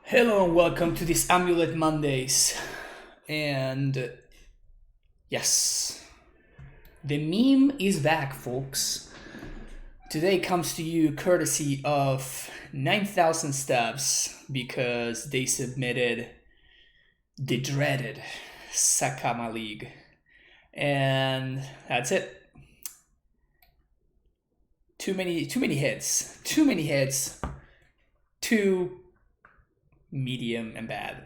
Hello and welcome to this AmuLIT Mondays. And yes, the meme is back, folks. Today comes to you courtesy of 9,000 Stabs because they submitted the dreaded Zacama League. And that's it. Too many hits. Too medium and bad.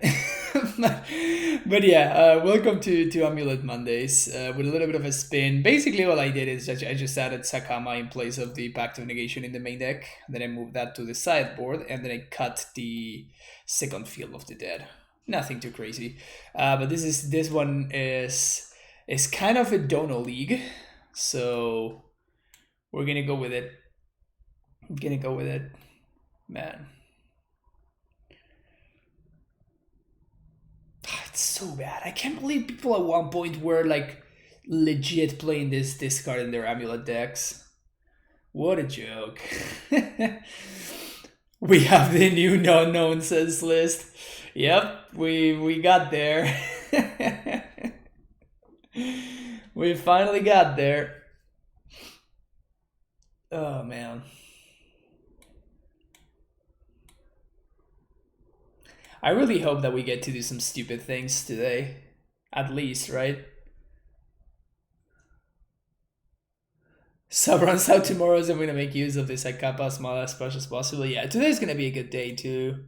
but yeah, welcome to AmuLIT Mondays with a little bit of a spin. Basically all I did is I just added Zacama in place of the Pact of Negation in the main deck. Then I moved that to the sideboard and then I cut the second Field of the Dead. Nothing too crazy. But this one is kind of a Dono league. So we're gonna go with it. Man. It's so bad. I can't believe people at one point were like legit playing this card in their AmuLIT decks. What a joke. We have the new no-nonsense list. Yep, we got there. We finally got there. Oh man. I really hope that we get to do some stupid things today. At least, right? So runs out tomorrow, so I'm gonna make use of this Zacama as much as possible. Yeah, today's gonna be a good day too.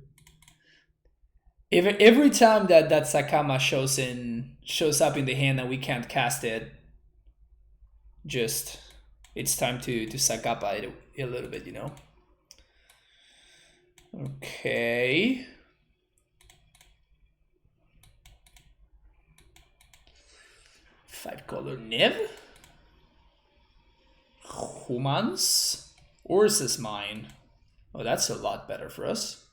Every time that Zacama shows up in the hand and we can't cast it, just it's time to Zacama it a little bit, you know. Okay. Five color Niv. Humans. Urza's Mine. Oh, that's a lot better for us.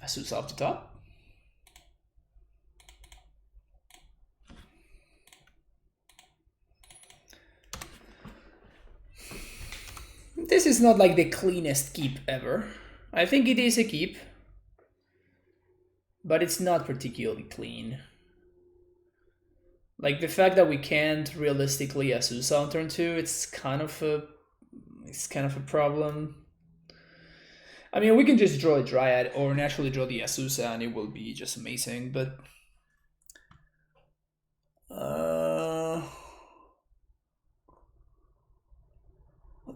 Asus off the top. This is not like the cleanest keep ever. I think it is a keep, but it's not particularly clean. Like the fact that we can't realistically Azusa on turn 2, it's kind of a problem. I mean, we can just draw a Dryad or naturally draw the Azusa and it will be just amazing, but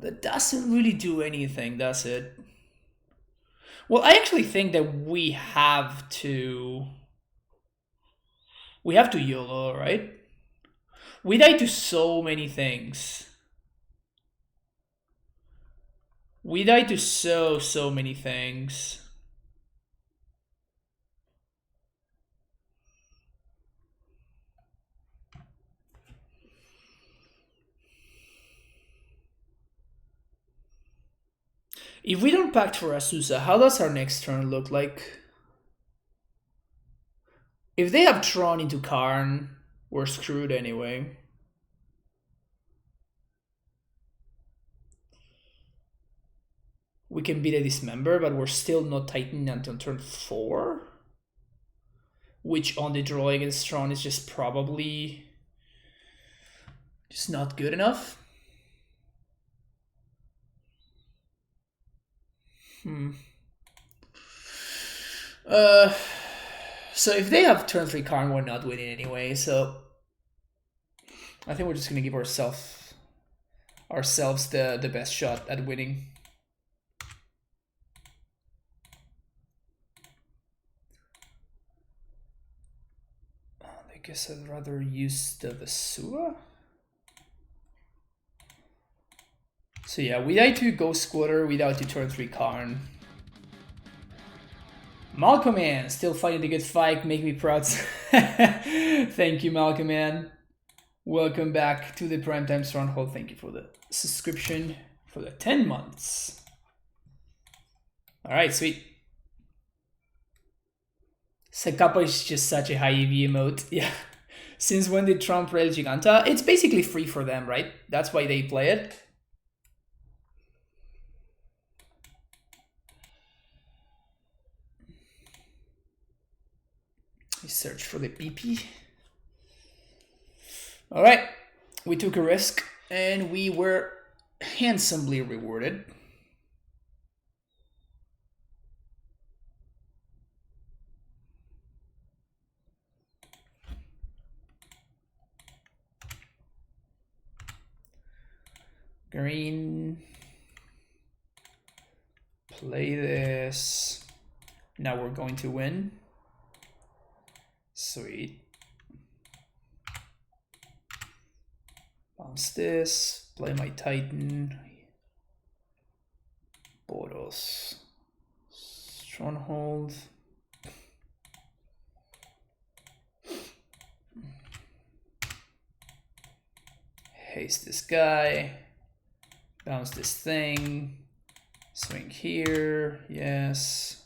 that doesn't really do anything, does it? Well, I actually think that we have to YOLO, right? We die to so many things. We die to so many things. If we don't pact for Azusa, how does our next turn look like? If they have Tron into Karn, we're screwed anyway. We can beat a Dismember, but we're still not Titan until turn 4. Which on the draw against Tron is just probably just not good enough. So if they have turn 3 Karn, we're not winning anyway, so I think we're just gonna give ourselves the best shot at winning. I guess I'd rather use the Vesua. So yeah, we die to Ghost Squatter, we die to turn 3 Karn. Malcolm Man, still fighting the good fight, make me proud. Thank you, Malcolm Man. Welcome back to the Primetime Stronghold. Thank you for the subscription for the 10 months. All right, sweet. Zacama is just such a high EV emote. Yeah. Since when did Trump rail Jegantha? It's basically free for them, right? That's why they play it. search for the PP. All right, we took a risk and we were handsomely rewarded. Green. Play this. Now we're going to win. Sweet. Bounce this. Play my Titan. Bogles. Stronghold. Haste this guy. Bounce this thing. Swing here. Yes.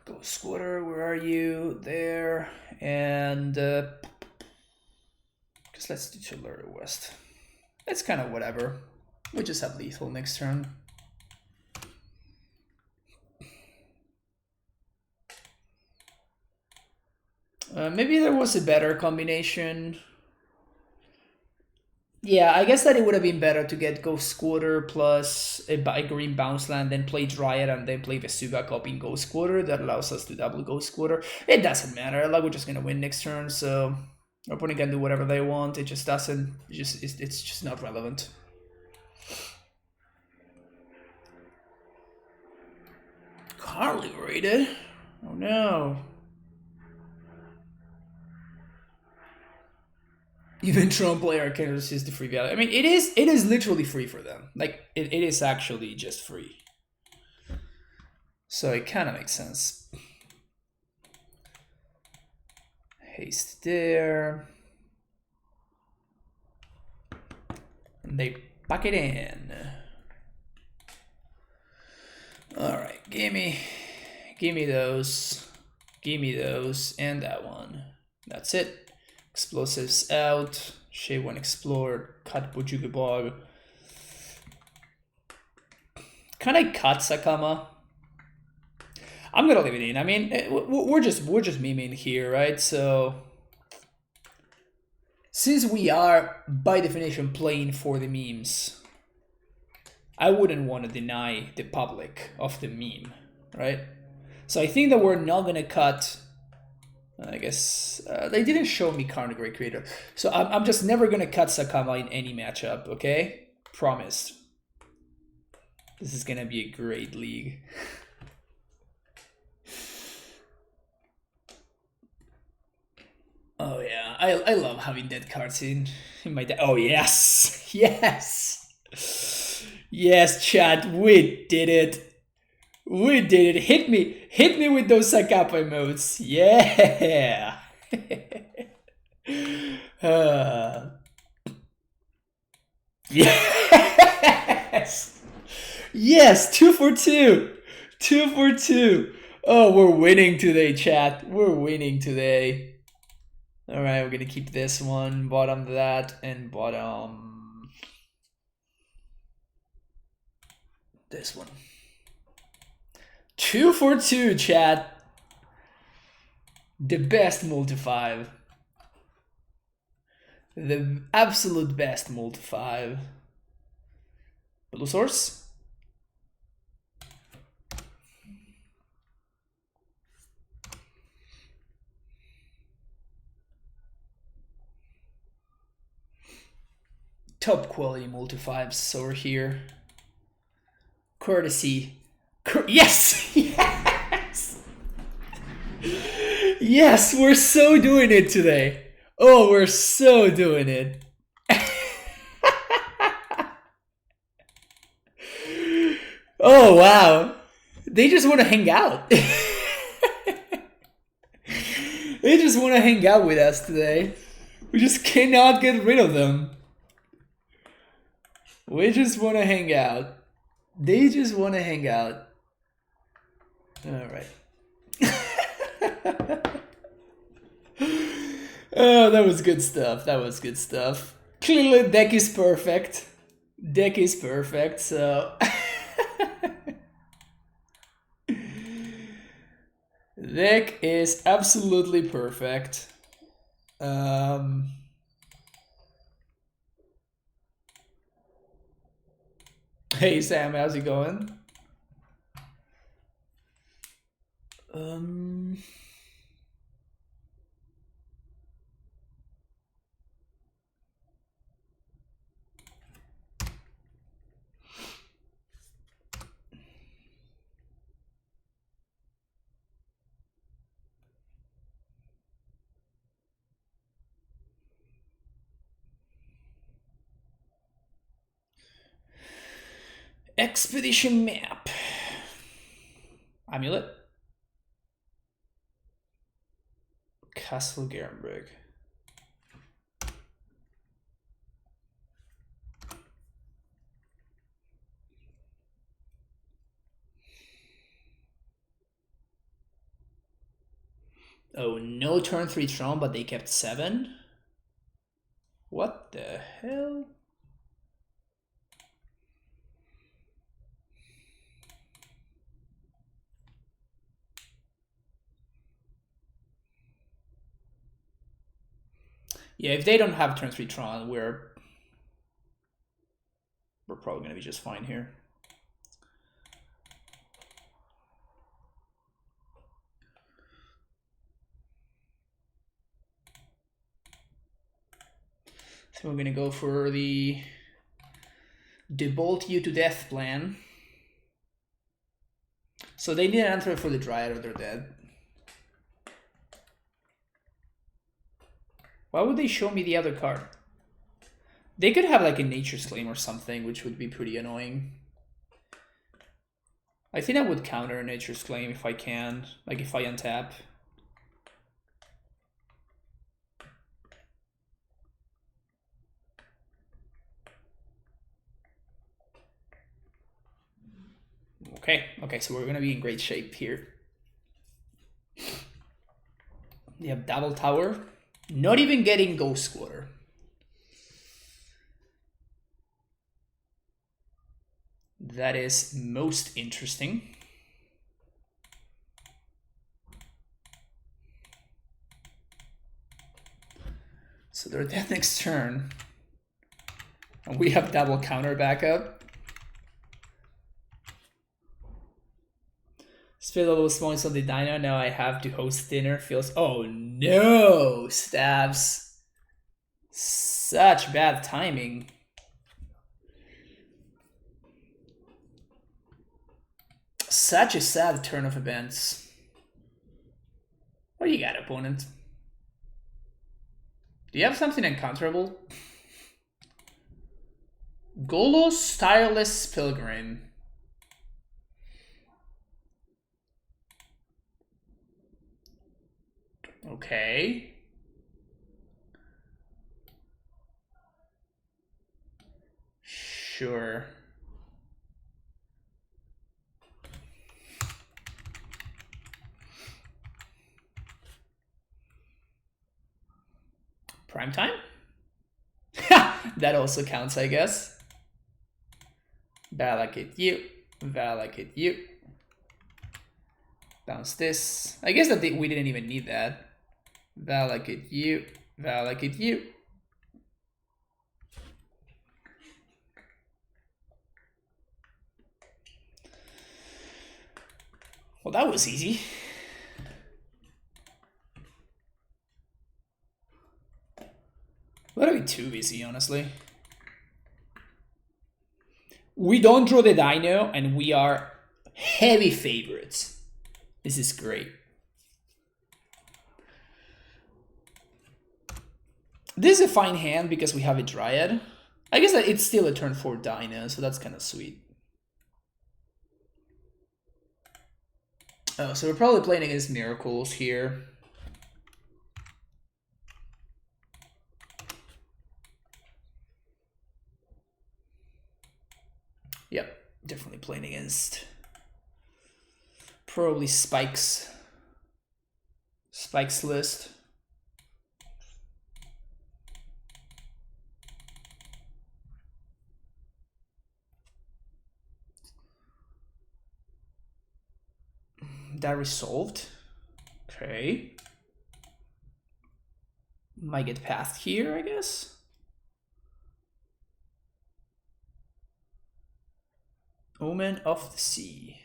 Go Squatter. Where are you? There. And because let's do Lurrus West. It's kind of whatever. We just have lethal next turn. Maybe there was a better combination. Yeah, I guess that it would have been better to get Ghost Squatter plus a green bounce land, then play Dryad, and then play Vesuga copying Ghost Squatter. That allows us to double Ghost Squatter. It doesn't matter. Like, we're just gonna win next turn, so our opponent can do whatever they want. It just doesn't. It's just not relevant. Hardly rated. Oh no. Even Tron player can resist the free value. I mean, it is literally free for them. Like, it is actually just free. So it kind of makes sense. Haste there. And they pack it in. All right, give me those, and that one. That's it. Explosives out. Shade one explored. Cut Bojugabog. Can I cut Zacama? I'm gonna leave it in. I mean, we're just memeing here, right? So since we are by definition playing for the memes, I wouldn't want to deny the public of the meme, right? So I think that we're not gonna cut. I guess they didn't show me Karn the Great Creator, so I'm just never gonna cut Zacama in any matchup. Okay, promised. This is gonna be a great league. Oh yeah, I love having dead cards in my deck. Oh yes, yes, yes, chat, we did it. We did it. Hit me with those Zacama emotes. Yeah. Yes. Yes. 2 for 2. 2 for 2. Oh, we're winning today, chat. We're winning today. All right, we're gonna keep this one, bottom that, and bottom this one. 2 for 2, chat. The best multi-5. The absolute best multi-5. Blue source. Top quality multi-5s over here. Courtesy. Yes! Yes! Yes, we're so doing it today. Oh, we're so doing it. Oh, wow. They just want to hang out. They just want to hang out with us today. We just cannot get rid of them. We just want to hang out. They just want to hang out. All right. Oh, that was good stuff. That was good stuff. Clearly, deck is perfect. Deck is perfect, so... Deck is absolutely perfect. Hey Sam, how's it going? Expedition map. AmuLIT. Castle Gerenberg. Oh, no turn 3 Tron, but they kept 7? What the hell? Yeah, if they don't have turn 3 Tron, we're probably going to be just fine here. So we're going to go for the debolt you to death plan. So they need an answer for the Dryad or they're dead. Why would they show me the other card? They could have like a Nature's Claim or something, which would be pretty annoying. I think I would counter a Nature's Claim if I can, like if I untap. Okay, so we're gonna be in great shape here. They have double tower, not even getting Ghost Squatter. That is most interesting. So they're dead next turn. And we have double counter backup. Spill a little smallness on the Dino. Now I have to host dinner. Feels. Oh no! Stabs. Such bad timing. Such a sad turn of events. What do you got, opponent? Do you have something uncounterable? Golos Tireless Pilgrim. Okay. Sure. Prime time? That also counts, I guess. Valakut you. Valakut you. Bounce this. I guess that we didn't even need that. Valakut you. Valakut you. Well, that was easy. That'll be too easy, honestly. We don't draw the Dino, and we are heavy favorites. This is great. This is a fine hand because we have a Dryad. I guess that it's still a turn 4 Dino, so that's kind of sweet. Oh, so we're probably playing against Miracles here. Yep, definitely playing against probably Spike's list. That resolved. Okay. Might get past here, I guess. Omen of the Sea.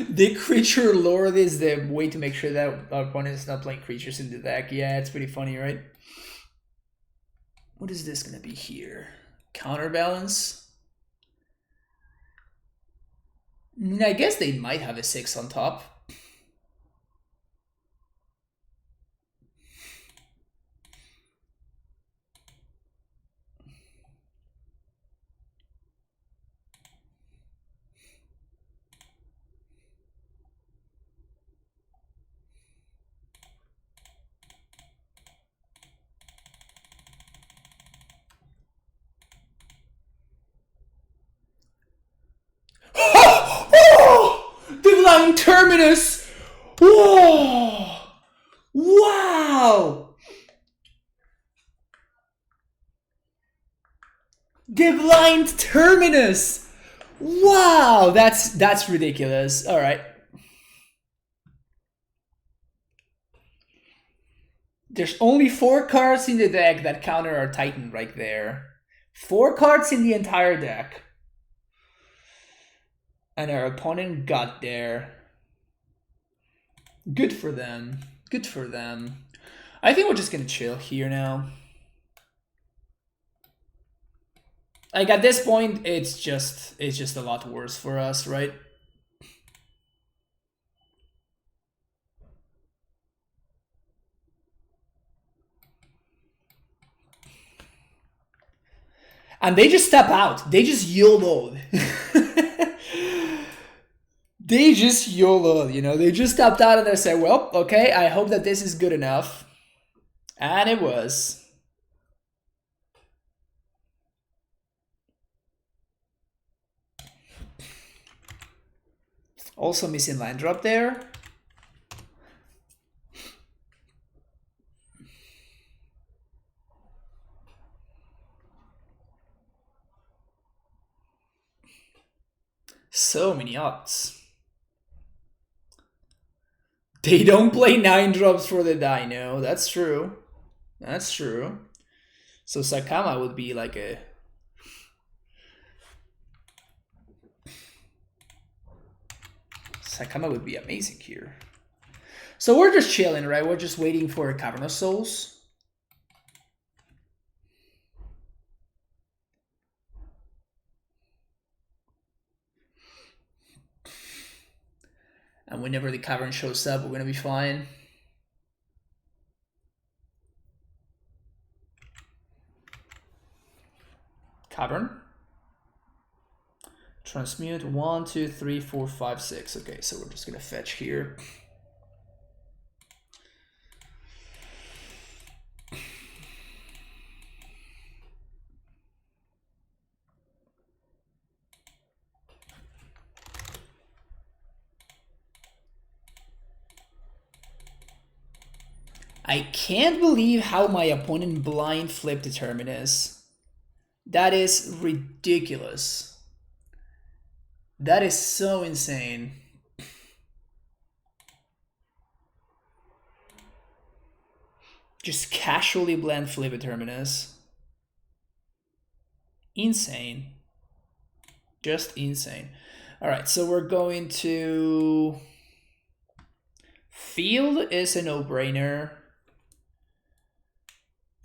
The creature lord is the way to make sure that our opponent is not playing creatures in the deck. Yeah, it's pretty funny, right? What is this gonna be here? Counterbalance? I guess they might have a 6 on top. Oh! Divine Terminus! Whoa! Wow! Divine Terminus! Wow! That's ridiculous. All right. There's only 4 cards in the deck that counter our Titan right there. 4 cards in the entire deck. And our opponent got there. Good for them. Good for them. I think we're just gonna chill here now. Like at this point, it's just a lot worse for us, right? And they just step out. They just YOLO. They just YOLO, you know? They just stepped out and they said, well, okay, I hope that this is good enough. And it was. Also missing land drop there. So many odds. They don't play 9 drops for the Dino. That's true. That's true. So Zacama would be like a... Zacama would be amazing here. So we're just chilling, right? We're just waiting for Cavernous Souls. And whenever the Cavern shows up, we're gonna be fine. Cavern. Transmute 1, 2, 3, 4, 5, 6. Okay, so we're just gonna fetch here. I can't believe how my opponent blind flipped the Terminus. That is ridiculous. That is so insane. Just casually blind flip a Terminus. Insane. Just insane. Alright, so we're going to... Field is a no-brainer.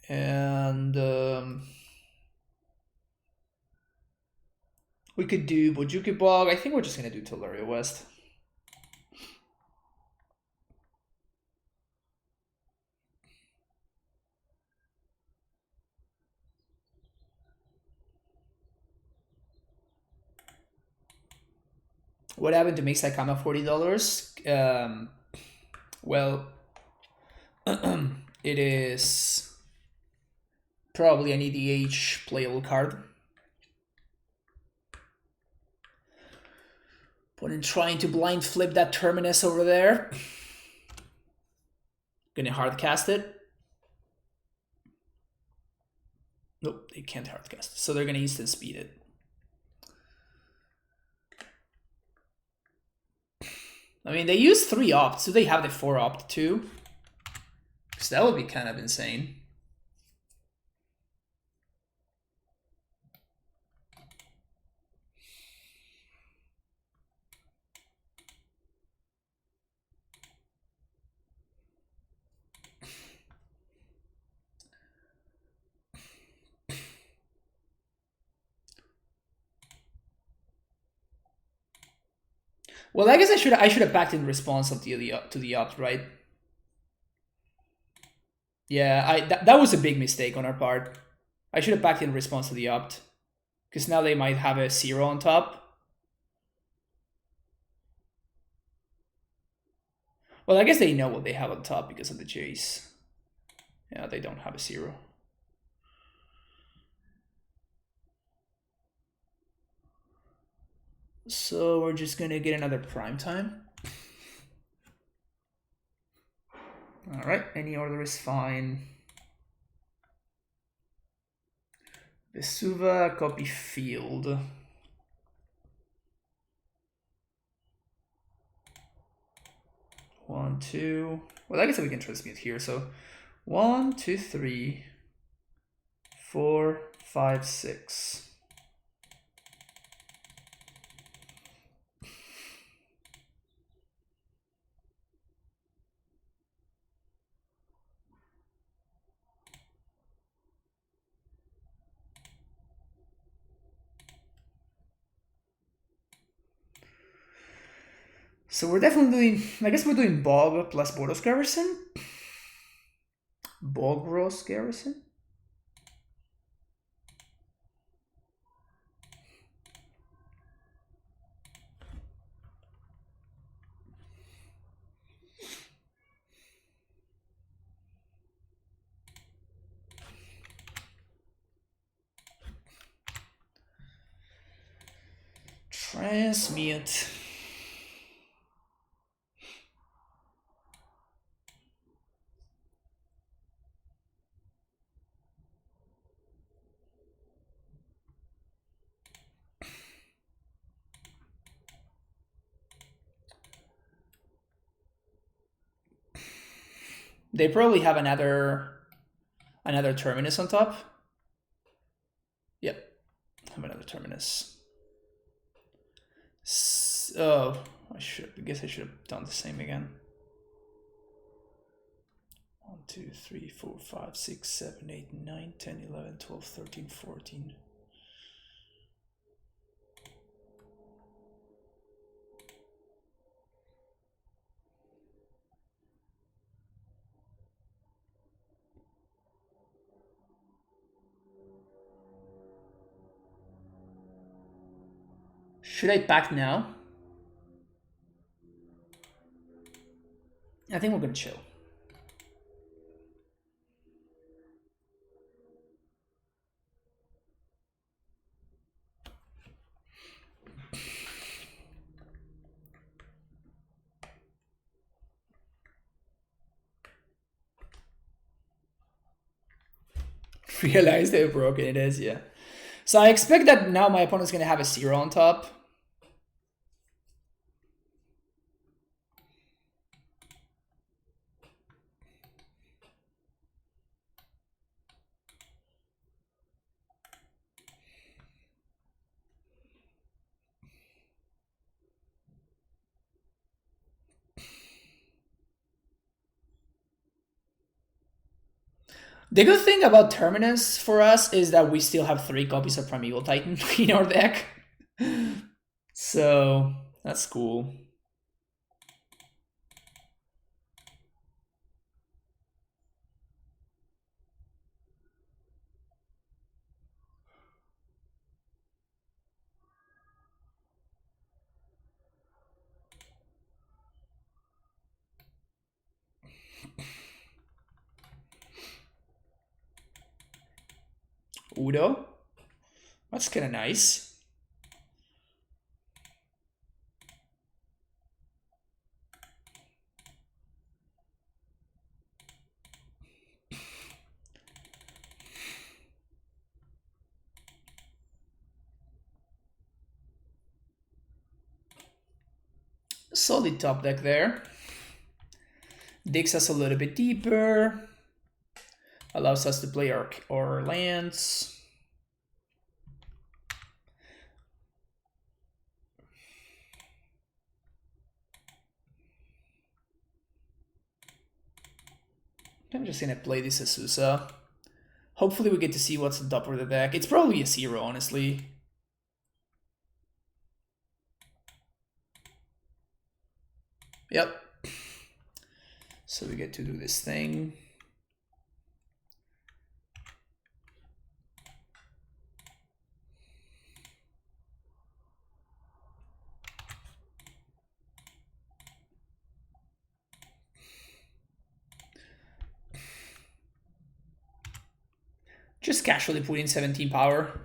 And we could do Bojuki Bog. I think we're just gonna do Teleria West. What happened to make Zacama $40? Well, it is probably an EDH playable card. Opponent trying to blind flip that Terminus over there. Gonna hard cast it. Nope, they can't hard cast it, so they're gonna instant speed it. I mean, they use 3 opts. Do they have the 4 opt too? Because that would be kind of insane. Well, I guess I should have backed in response of to the opt, right? Yeah, that was a big mistake on our part. I should have backed in response to the opt, because now they might have a 0 on top. Well, I guess they know what they have on top because of the Jace. Yeah, they don't have a 0. So we're just gonna get another prime time. All right, any order is fine. Vesuva, copy field. One, two. Well, I guess we can transmute here. So 1, 2, 3, 4, 5, 6. So we're definitely doing, I guess we're doing Bog plus Boros Garrison. Bogros Garrison. Transmute. They probably have another terminus on top. Yep, have another terminus. Oh, I guess I should have done the same again. 1, 2, 3, 4, 5, 6, 7, 8, 9, 10, 11, 12, 13, 14. Should I back now? I think we're gonna chill. Realize how broken it is, yeah. So I expect that now my opponent's gonna have a 0 on top. The good thing about Terminus for us is that we still have 3 copies of Primeval Titan in our deck. So that's cool. Udo. That's kind of nice. Solid top deck there. Digs us a little bit deeper. Allows us to play our lands. I'm just gonna play this Azusa. Hopefully we get to see what's on top of the deck. It's probably a 0, honestly. Yep. So we get to do this thing. Just casually put in 17 power.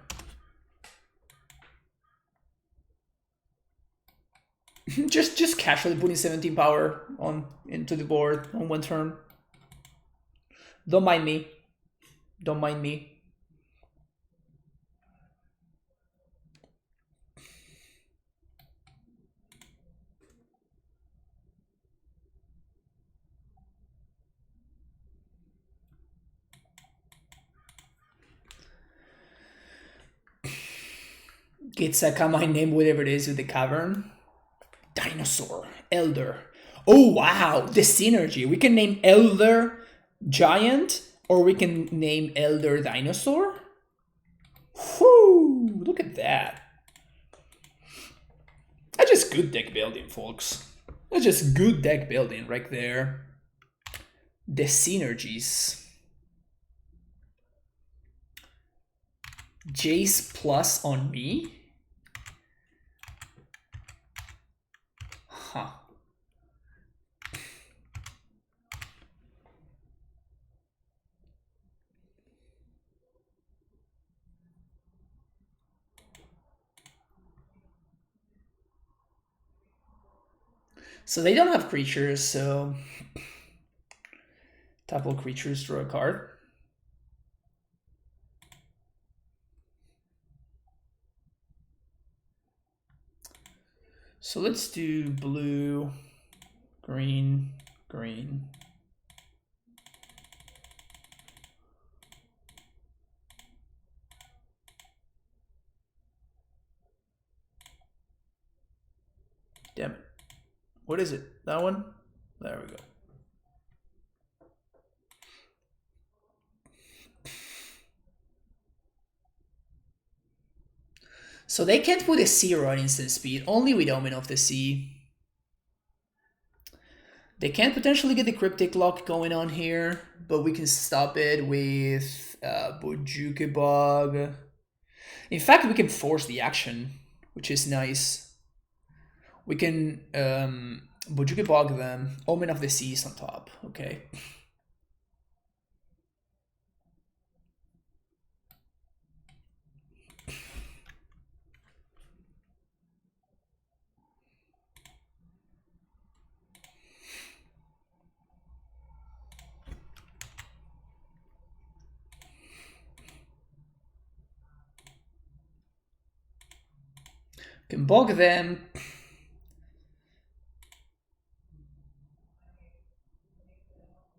just casually putting 17 power into the board on one turn. Don't mind me. Don't mind me. Get Zacama name whatever it is with the cavern. Dinosaur. Elder. Oh wow, the synergy. We can name Elder Giant or we can name Elder Dinosaur. Whoo! Look at that. That's just good deck building, folks. That's just good deck building right there. The synergies. Jace plus on me? Huh. So they don't have creatures, so tap all creatures, draw a card. So let's do blue, green, green. Damn it. What is it? That one? There we go. So they can't put a 0 on instant speed, only with Omen of the Sea. They can potentially get the Cryptic Lock going on here, but we can stop it with Bojuke Bog. In fact, we can force the action, which is nice. We can Bojuke Bog them. Omen of the Sea is on top. Okay. Can bog them.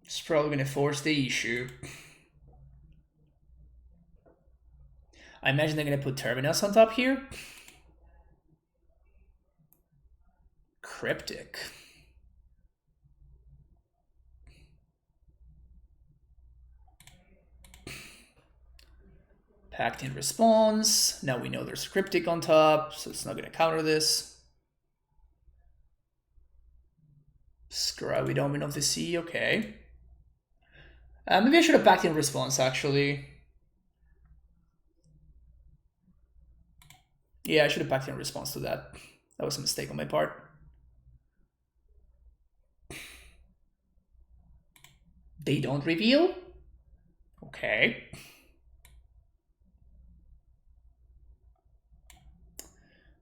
It's probably gonna force the issue. I imagine they're gonna put Terminus on top here. Cryptic. Packed in response. Now we know there's Cryptic on top, so it's not gonna counter this. Scry Omen of the Sea, okay. Maybe I should have packed in response, actually. Yeah, I should have packed in response to that. That was a mistake on my part. They don't reveal? Okay.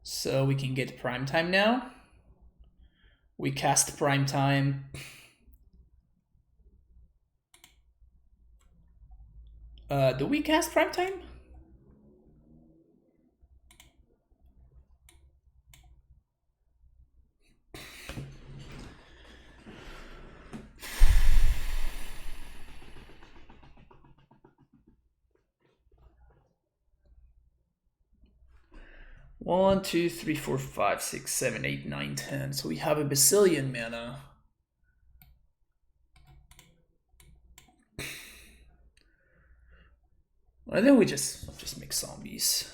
So we can get prime time now. We cast prime time. Do we cast prime time? 1, 2, 3, 4, 5, 6, 7, 8, 9, 10. So we have a bazillion mana. And then we just make zombies.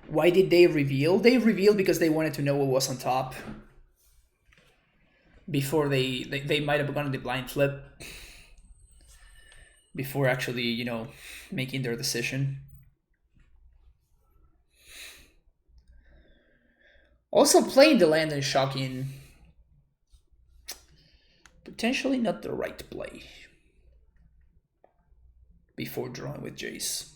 Why did they reveal? They revealed because they wanted to know what was on top. Before they might have gone the blind flip. Before actually, you know, making their decision. Also playing the land is shocking. Potentially not the right play. Before drawing with Jace.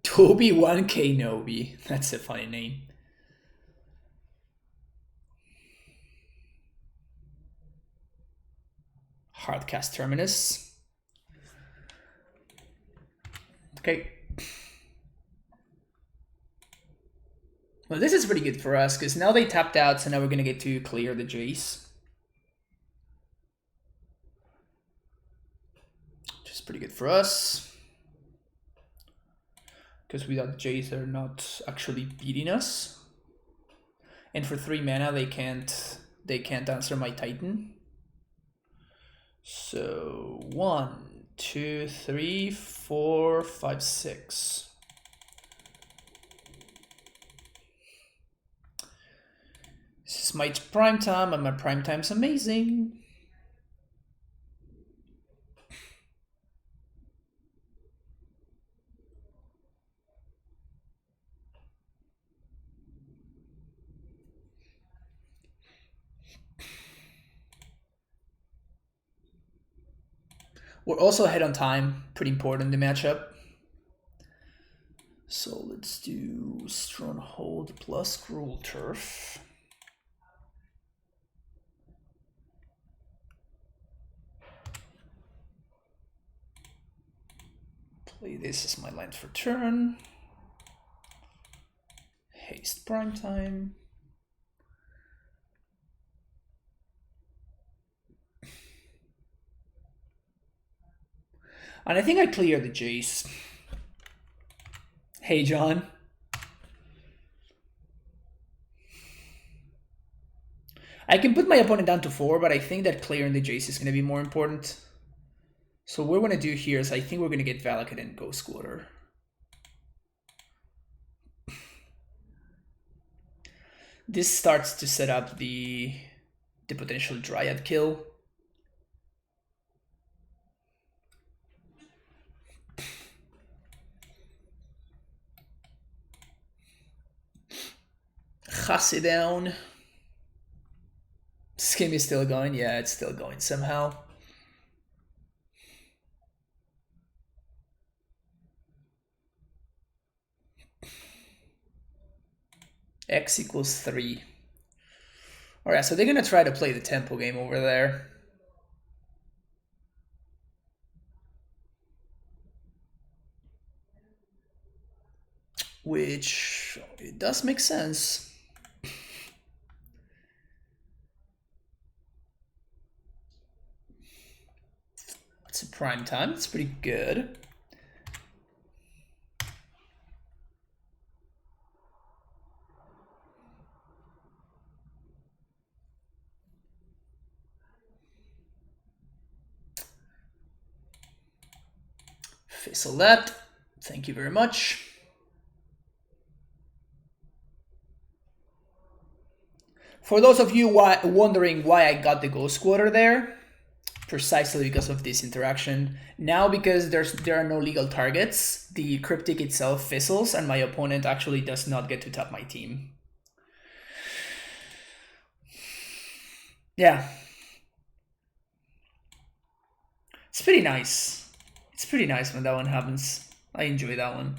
Toby 1K Nobi. That's a funny name. Hardcast Terminus. Okay. Well, this is pretty good for us, because now they tapped out, so now we're going to get to clear the Jace. Which is pretty good for us. Because without Jace, they're not actually beating us. And for 3 mana, they can't answer my Titan. So 1, 2, 3, 4, 5, 6. This is my prime time, and my prime time's amazing. We're also ahead on time, pretty important in the matchup. So let's do Stronghold plus Cruel Turf. Play this as my land for turn. Haste prime time. And I think I clear the Jace. Hey, John. I can put my opponent down to 4, but I think that clearing the Jace is going to be more important. So what we're going to do here is I think we're going to get Valakut and Ghost Quarter. This starts to set up the potential Dryad kill. Chassi down. Skim is still going. Yeah, it's still going somehow. X equals 3. Alright, so they're going to try to play the tempo game over there. Which, it does make sense. It's a prime time, it's pretty good. Fizzle that. Thank you very much. For those of you wondering why I got the Ghost Quarter there, precisely because of this interaction. Now, because there are no legal targets, the Cryptic itself fizzles, and my opponent actually does not get to tap my team. Yeah. It's pretty nice. It's pretty nice when that one happens. I enjoy that one.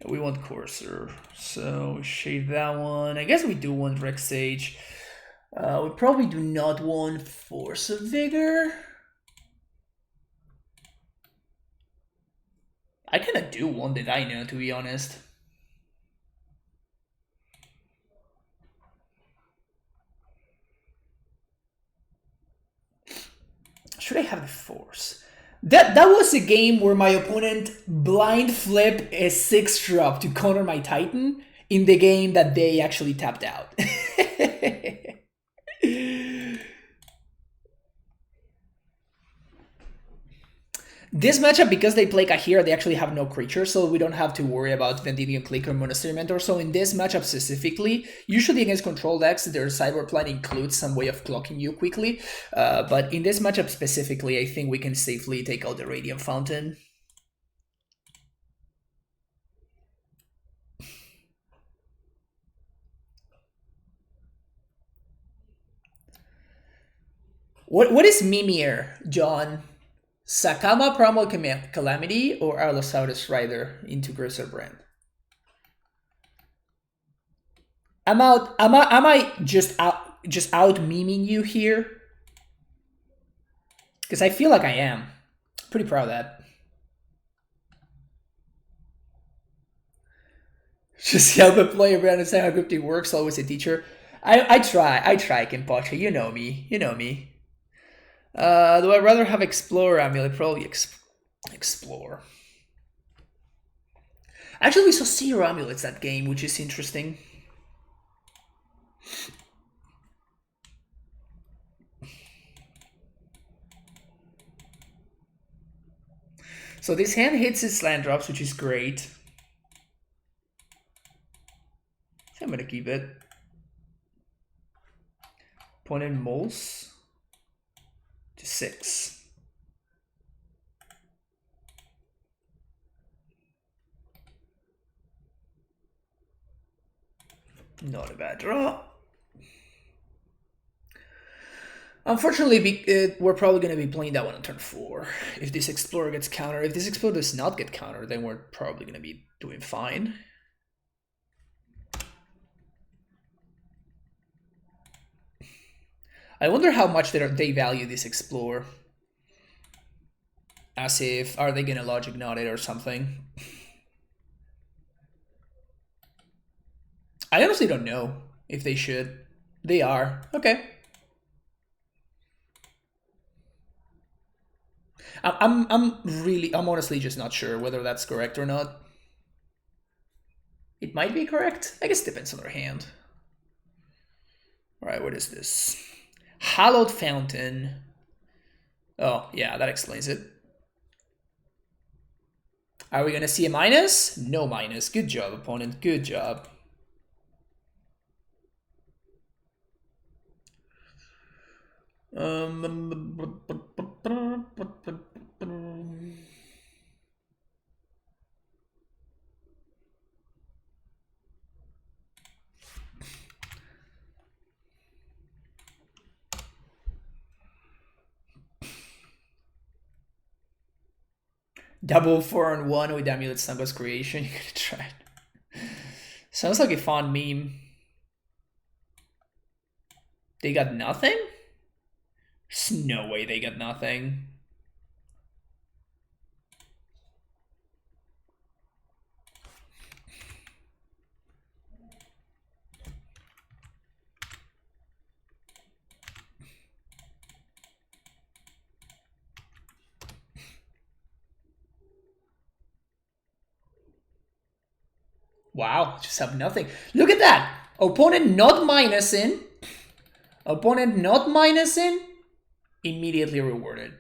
We want Courser, so shade that one. I guess we do want Rex Sage. We probably do not want Force of Vigor. I kind of do want the Dino, to be honest. Should I have the Force? That was a game where my opponent blind flip a 6-drop to counter my Titan in the game that they actually tapped out. This matchup, because they play Kaheera, they actually have no creature, so we don't have to worry about Vendilion Click or Monastery Mentor. So in this matchup specifically, usually against control decks, their sideboard plan includes some way of clocking you quickly. But in this matchup specifically, I think we can safely take out the Radiant Fountain. What is Mimir, John? Zacama Primal Calamity or Allosaurus Rider into Grisser Brand? Am I just out memeing you here? Because I feel like I am. Pretty proud of that. Just help a player better understand how cryptic works, always a teacher. I try, Kenpachi. You know me. Do I rather have Explore or AmuLIT? Probably Explore. Actually, we saw 0 amulets that game, which is interesting. So this hand hits his land drops, which is great. So I'm gonna keep it. Opponent moles to 6. Not a bad draw. Unfortunately, we're probably going to be playing that one on turn 4. If this Explorer gets countered, if this Explorer does not get countered, then we're probably going to be doing fine. I wonder how much they value this Explorer. As if, are they going to Logic Knot it or something? I honestly don't know if they should. They are. Okay. I'm honestly just not sure whether that's correct or not. It might be correct. I guess it depends on their hand. All right, what is this? Hallowed Fountain. Oh, yeah, that explains it. Are we gonna see a minus? No minus. Good job, opponent. Good job. Double 4-on-1 with AmuLIT Sunburst Creation. You gotta try it. Sounds like a fun meme. They got nothing? There's no way they got nothing. Wow, just have nothing. Look at that. Opponent not minusing. Opponent not minusing. Immediately rewarded.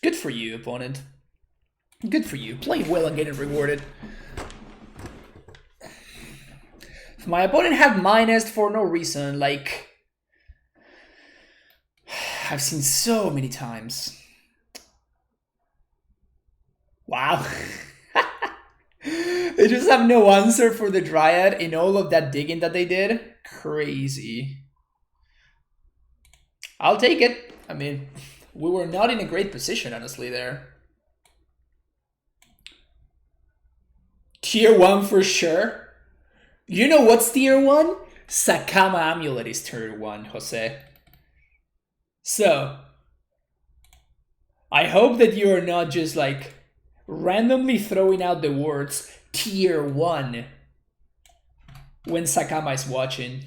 Good for you, opponent. Good for you. Playing well and getting rewarded. If my opponent had minus for no reason, like I've seen so many times. Wow. They just have no answer for the Dryad in all of that digging that they did. Crazy. I'll take it. I mean, we were not in a great position, honestly, there. Tier 1 for sure. You know what's tier 1? Zacama AmuLIT is tier 1, Jose. So, I hope that you are not just like randomly throwing out the words tier 1 when Zacama is watching.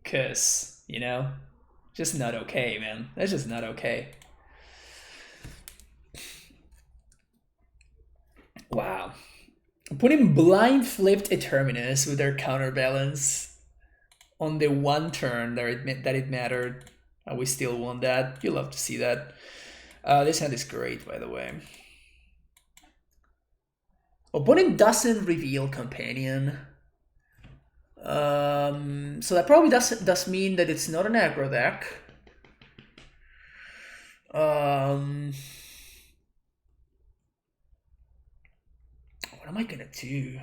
Because, you know, just not okay, man. That's just not okay. Wow. Putting blind flipped a Terminus with their counterbalance on the one turn that it mattered, and we still won that. You love to see that. This hand is great, by the way. Opponent doesn't reveal Companion. So that probably does mean that it's not an aggro deck. What am I gonna do?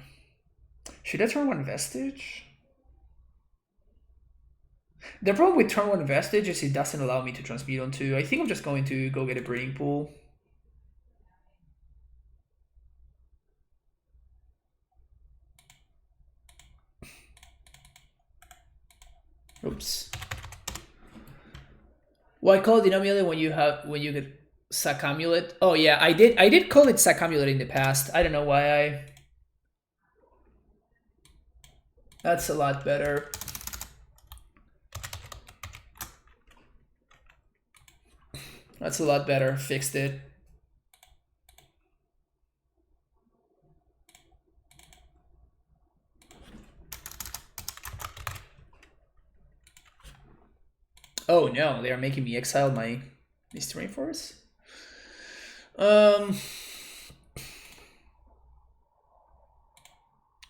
Should I turn 1 Vestige? The problem with turn 1 Vestige is it doesn't allow me to transmute on 2. I think I'm just going to go get a Breeding Pool. Oops. Well, I call it Dino when you get Zacama. Oh yeah, I did call it Zacama in the past. I don't know why I. That's a lot better. That's a lot better. Fixed it. Oh no, they are making me exile my Mystery Force.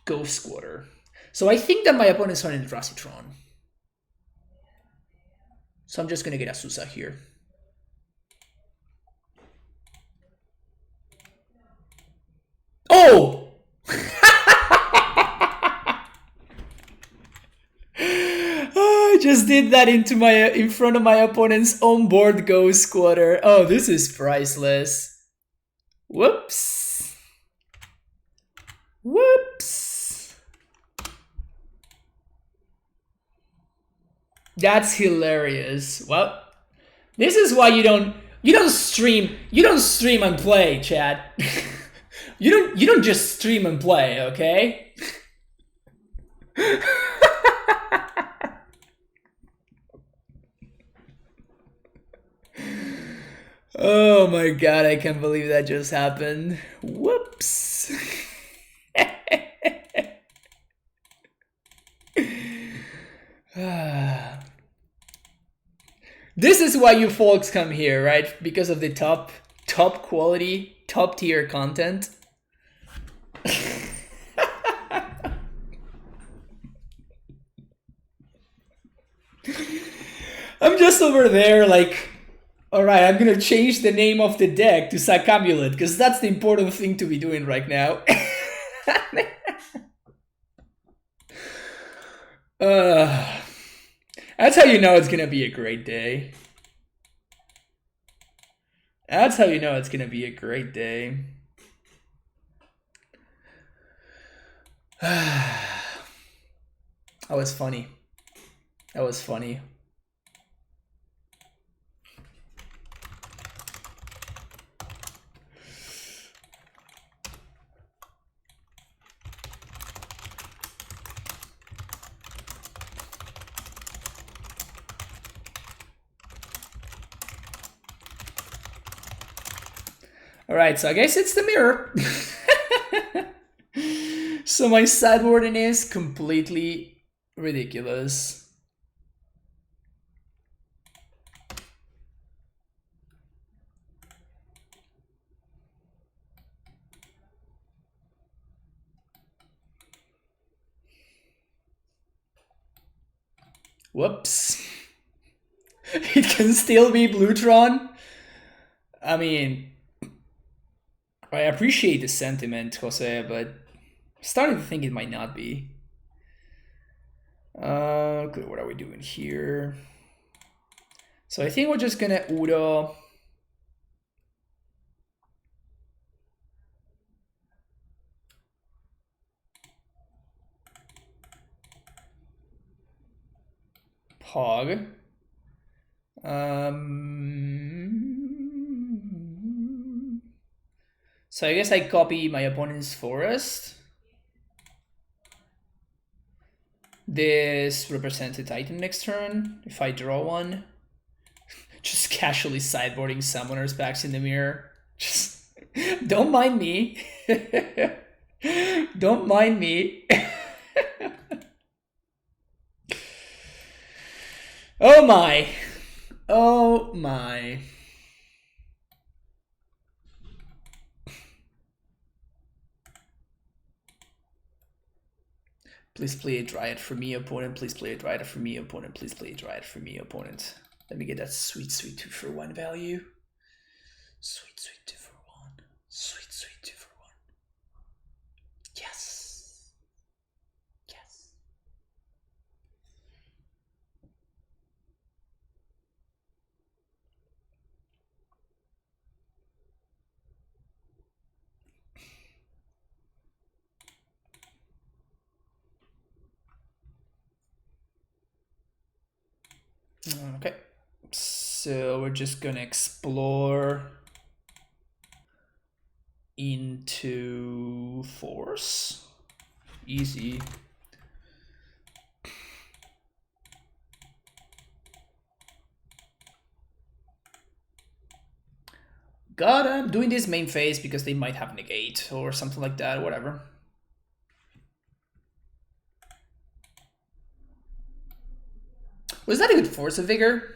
Ghost Squatter. So I think that my opponent's running Tron. So I'm just gonna get Azusa here. Oh! I just did that in front of my opponent's onboard Ghost Squatter. Oh, this is priceless. Whoops. Whoops. That's hilarious. Well, this is why you don't stream and play, chat. you don't just stream and play, okay? Oh my god, I can't believe that just happened. Whoops. This is why you folks come here, right? Because of the top quality, top tier content. I'm just over there like, alright, I'm gonna change the name of the deck to Zacama because that's the important thing to be doing right now. That's how you know it's gonna be a great day. That's how you know it's gonna be a great day. That was funny. That was funny. Alright, so I guess it's the mirror. So my sideboarding is completely ridiculous. Whoops. it can still be blue Tron. I mean, I appreciate the sentiment, Jose, but I'm starting to think it might not be. Okay, what are we doing here? So I think we're just gonna Udo. Pog. So I guess I copy my opponent's forest. This represents a Titan next turn. If I draw one, just casually sideboarding summoners backs in the mirror. Just don't mind me. Don't mind me. Oh my. Oh my. Please play a Dryad for me, opponent. Please play a Dryad for me, opponent. Please play a Dryad for me, opponent. Let me get that sweet, sweet 2-for-1 value. Sweet, sweet 2-for-1. Sweet, sweet 2-for-1. Yes. Yes. Okay, so we're just gonna explore into force. Easy. God, I'm doing this main phase because they might have negate or something like that, whatever. Was that a good force of vigor?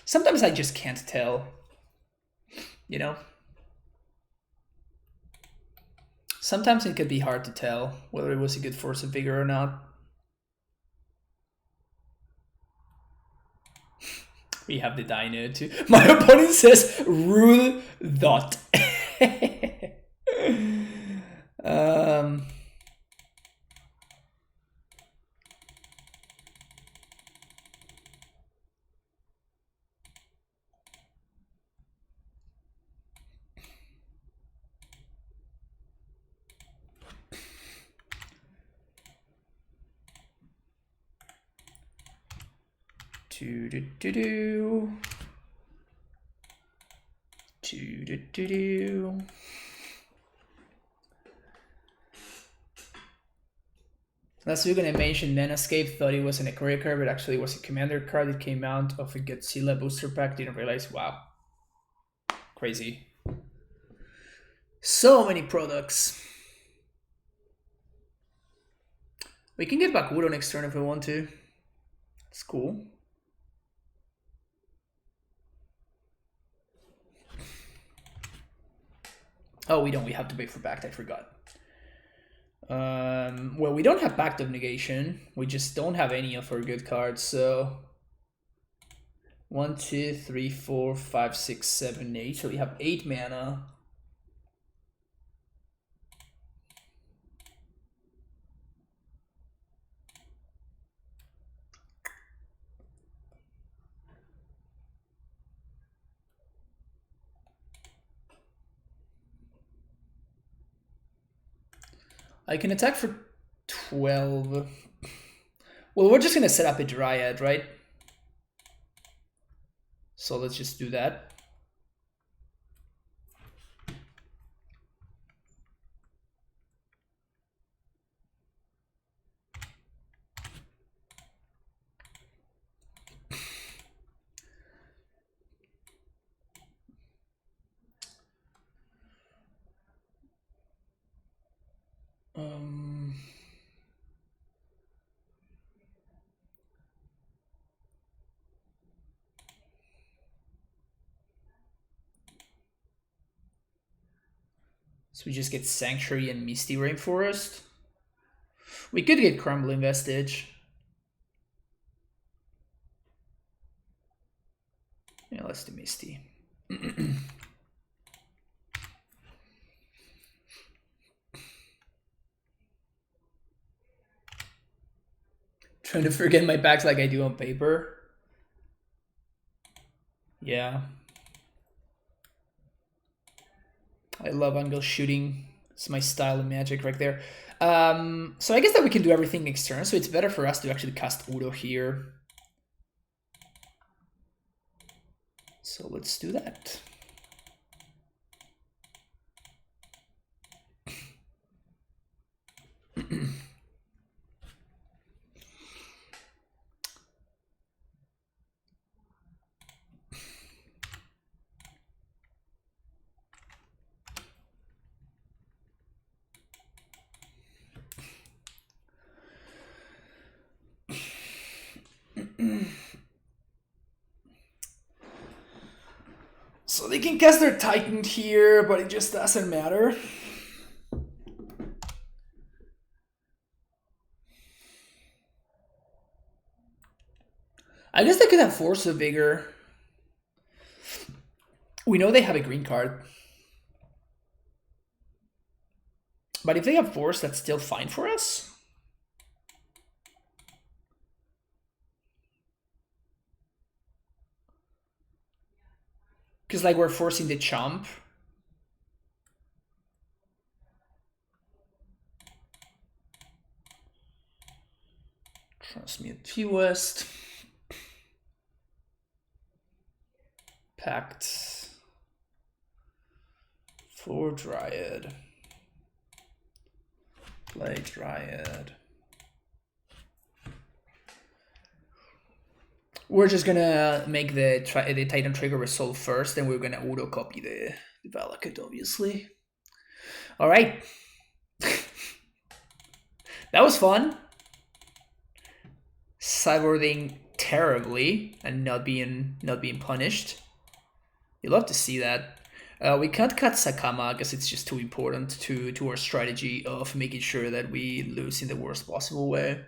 Sometimes I just can't tell, you know? Sometimes it could be hard to tell whether it was a good force of vigor or not. We have the Dino too. My opponent says rule dot. Unless we're gonna mention Manascape, thought it was an Aquaria card, but actually it was a commander card. It came out of a Godzilla booster pack. Didn't realize. Wow, crazy. So many products. We can get back Udo next turn if we want to. It's cool. Oh, we don't. We have to wait for Backed. I forgot. Well, we don't have Pact of Negation. We just don't have any of our good cards. So 1, 2, 3, 4, 5, 6, 7, 8. So we have 8 mana. I can attack for 12. Well, we're just gonna set up a Dryad, right? So let's just do that. So we just get Sanctuary and Misty Rainforest. We could get Crumbling Vestige. let's do Misty. Trying to forget my backs like I do on paper. Yeah. I love angle shooting. It's my style of Magic right there. So I guess that we can do everything next turn, so it's better for us to actually cast Udo here. So let's do that. So they can cast their Titan here, but it just doesn't matter. I guess they could have Force a Vigor. We know they have a green card. But if they have Force, that's still fine for us. Because, like, we're forcing the Chomp. Transmute fewest. Pact. For Dryad. Play Dryad. We're just gonna make the Titan trigger resolve first, and we're gonna auto copy the Valakut, obviously. All right, that was fun. Sideboarding terribly and not being punished. You love to see that. We can't cut Zacama because it's just too important to our strategy of making sure that we lose in the worst possible way.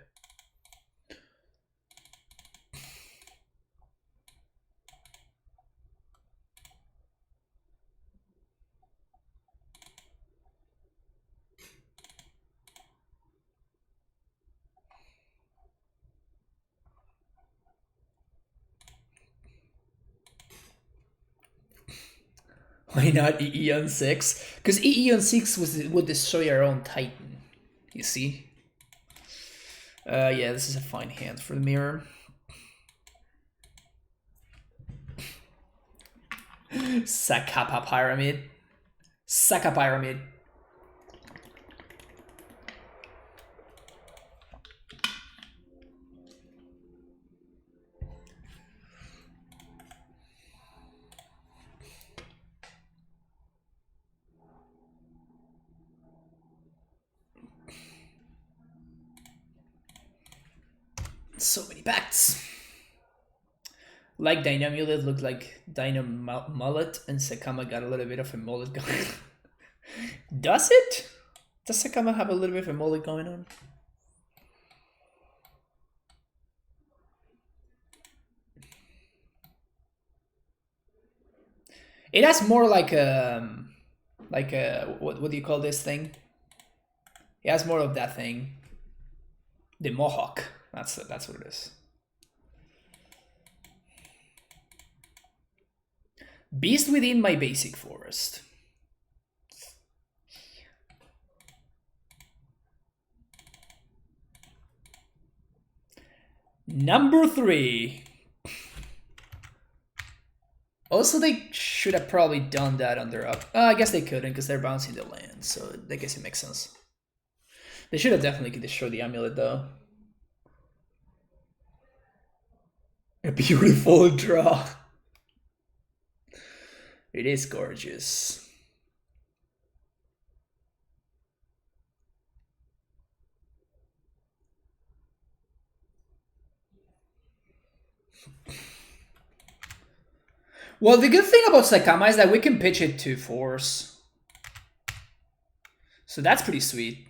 Why not EE on 6? Because EE on 6 would destroy our own Titan. You see? Yeah, this is a fine hand for the mirror. Zacama Pyramid. Zacama Pyramid. So many pacts. Like Dino AmuLIT looked like Dino mullet, and Zacama got a little bit of a mullet going. Does it? Does Zacama have a little bit of a mullet going on? It has more like a what do you call this thing? It has more of that thing. The Mohawk. That's what it is. Beast within my basic forest. Number 3. Also, they should have probably done that on their up. I guess they couldn't because they're bouncing the land, so I guess it makes sense. They should have definitely destroyed the AmuLIT though. A beautiful draw. It is gorgeous. Well, the good thing about Zacama is that we can pitch it to Force. So that's pretty sweet.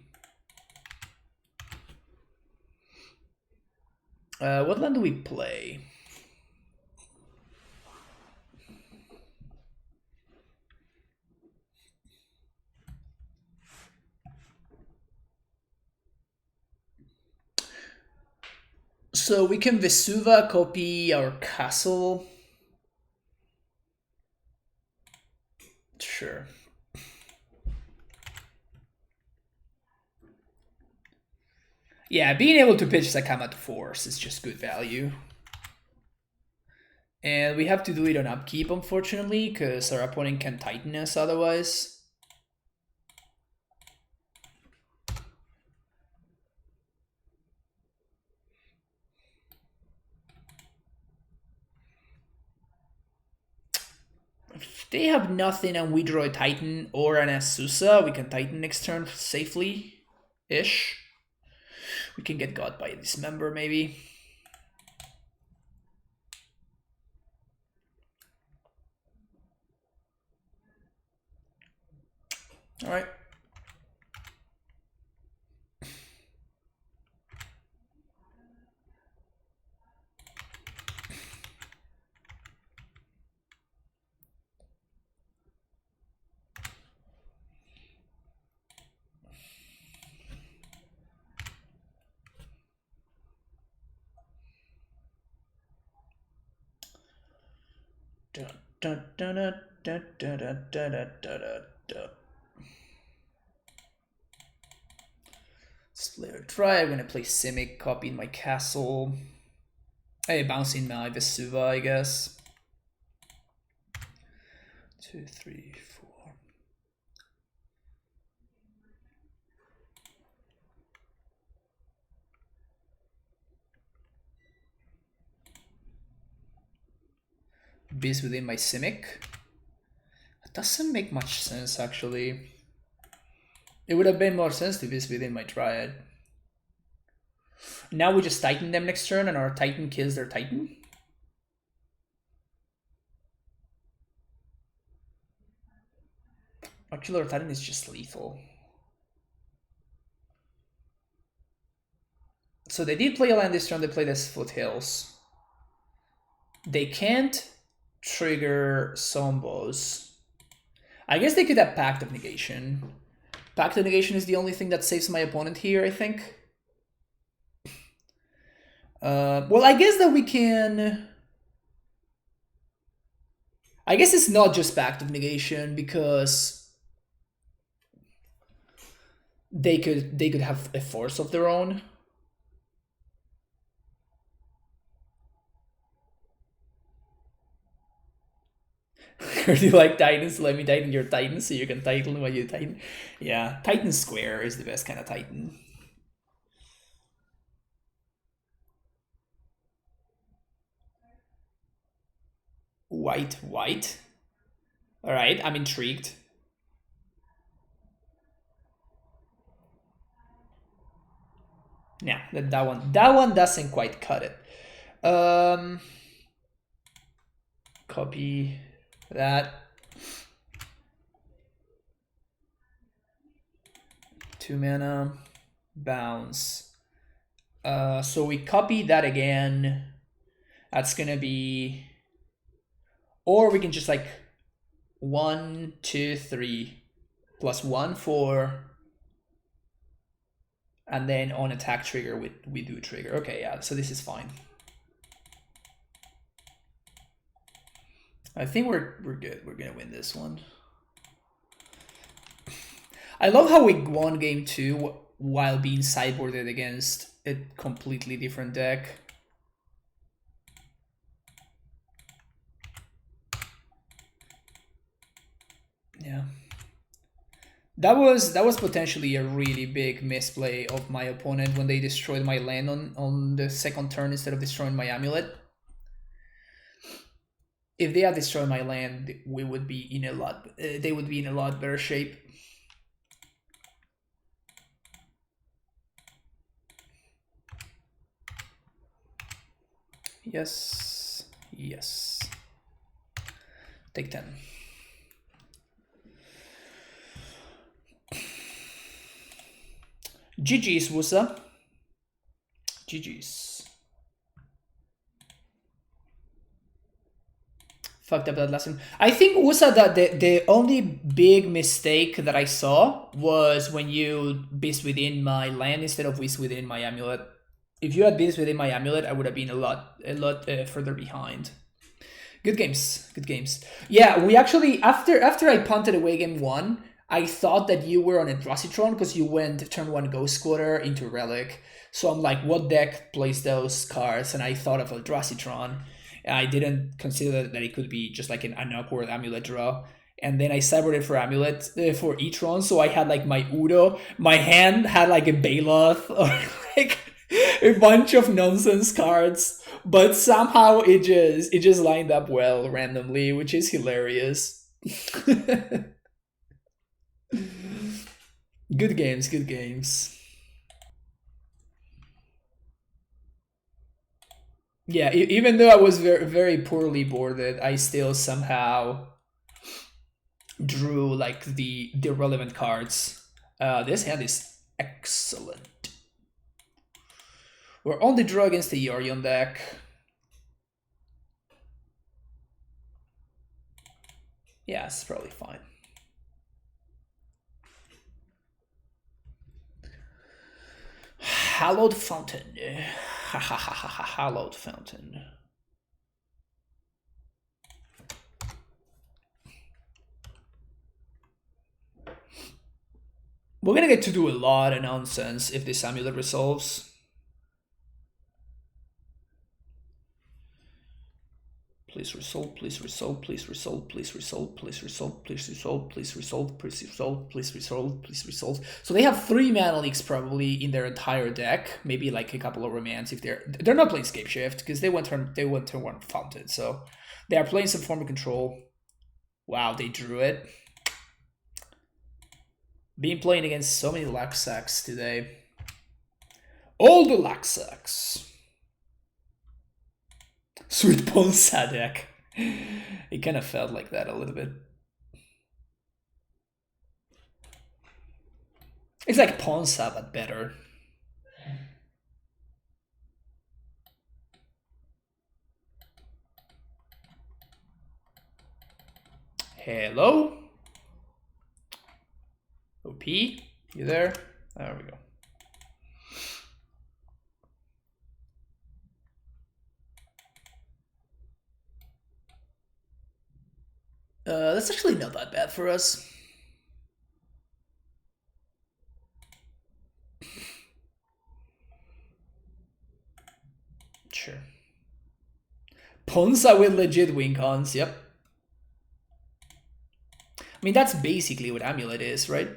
What land do we play? So we can Vesuva copy our castle. Sure. Yeah, being able to pitch Zacama to force is just good value. And we have to do it on upkeep, unfortunately, because our opponent can Titan us otherwise. If they have nothing and we draw a Titan or an Azusa, we can Titan next turn safely-ish. We can get got by a Dismember, maybe. All right. Dun, dun, dun, dun, dun, dun, dun, dun, dun, dun. Splitter try. I'm gonna play Simic, copying my castle. Hey, bouncing my Vesuva, I guess. 2, 3, 4. Beast within my Simic. That doesn't make much sense, actually. It would have made more sense to Beast within my Triad. Now we just Titan them next turn and our Titan kills their Titan. Actually, our Titan is just lethal. So they did play a land this turn, they played as Foothills. They can't trigger Sombos. I guess they could have Pact of Negation. Pact of Negation is the only thing that saves my opponent here, I think. Well, I guess that we can... I guess it's not just Pact of Negation, because they could have a force of their own. Do you like Titans? Let me Titan your Titan so you can Titan when you Titan. Yeah, Titan Square is the best kind of Titan. White. All right, I'm intrigued. Yeah, that one doesn't quite cut it. Copy that. 2 mana, bounce. So we copy that again. That's gonna be, or we can just like 1, 2, 3, +1, 4, and then on attack trigger we do trigger. Okay, yeah. So this is fine. I think we're good. We're gonna win this one. I love how we won game 2 while being sideboarded against a completely different deck. Yeah. That was potentially a really big misplay of my opponent when they destroyed my land on the second turn instead of destroying my amulet. If they had destroyed my land, we would be in a lot. They would be in a lot better shape. Yes. Take 10. GG's, Wusa. GG's. Fucked up that last one. I think, Wusa, that the only big mistake that I saw was when you Beast Within my land instead of Beast Within my amulet. If you had been within my amulet, I would have been a lot further behind. Good games, good games. Yeah, we actually after I punted away game 1, I thought that you were on a Tron because you went turn 1 Ghost Squatter into Relic. So I'm like, what deck plays those cards? And I thought of a Tron. I didn't consider that it could be just like an awkward amulet draw. And then I separated for amulet for E-Tron, so I had like my Udo. My hand had like a Baloth or like a bunch of nonsense cards, but somehow it just lined up well randomly, which is hilarious. Good games, good games. Yeah, even though I was very very poorly boarded, I still somehow drew like the relevant cards. This hand is excellent. We're on the draw against the Yorion deck. Yeah, it's probably fine. Hallowed Fountain. Hallowed Fountain. We're gonna get to do a lot of nonsense if this amulet resolves. Please resolve, please resolve, please resolve, please resolve, please resolve, please resolve, please resolve, please resolve, please resolve, please resolve. So they have 3 mana leaks probably in their entire deck. Maybe like a couple of romance if they're not playing Scape Shift because they went turn 1 Fountain. So they are playing some form of control. Wow, they drew it. Been playing against so many Laxacs today. All the Laxacs. Sweet Ponza deck. It kind of felt like that a little bit. It's like Ponza, but better. Hello? OP, you there? There we go. That's actually not that bad for us. Sure. Ponza with legit win cons, yep. I mean, that's basically what AmuLIT is, right?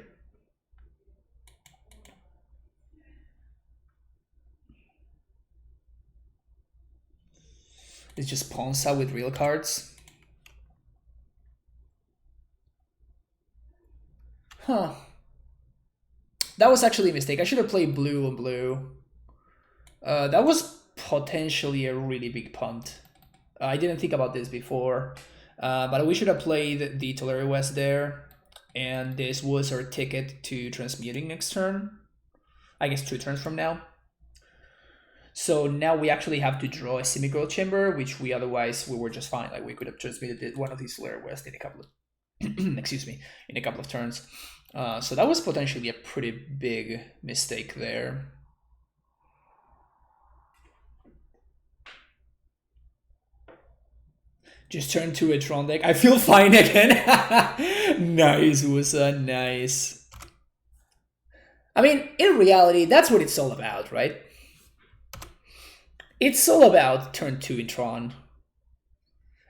It's just Ponza with real cards. Huh. That was actually a mistake. I should have played blue on blue. That was potentially a really big punt. I didn't think about this before, but we should have played the Tulare West there, and this was our ticket to transmuting next turn. I guess 2 turns from now. So now we actually have to draw a semi-growth chamber, which we were just fine. Like we could have transmuted one of these Tulare West in a couple of excuse me, in a couple of turns. So that was potentially a pretty big mistake there. Just turn to a Tron deck. I feel fine again. Nice, Wusa, nice. I mean, in reality, that's what it's all about, right? It's all about turn 2 in Tron.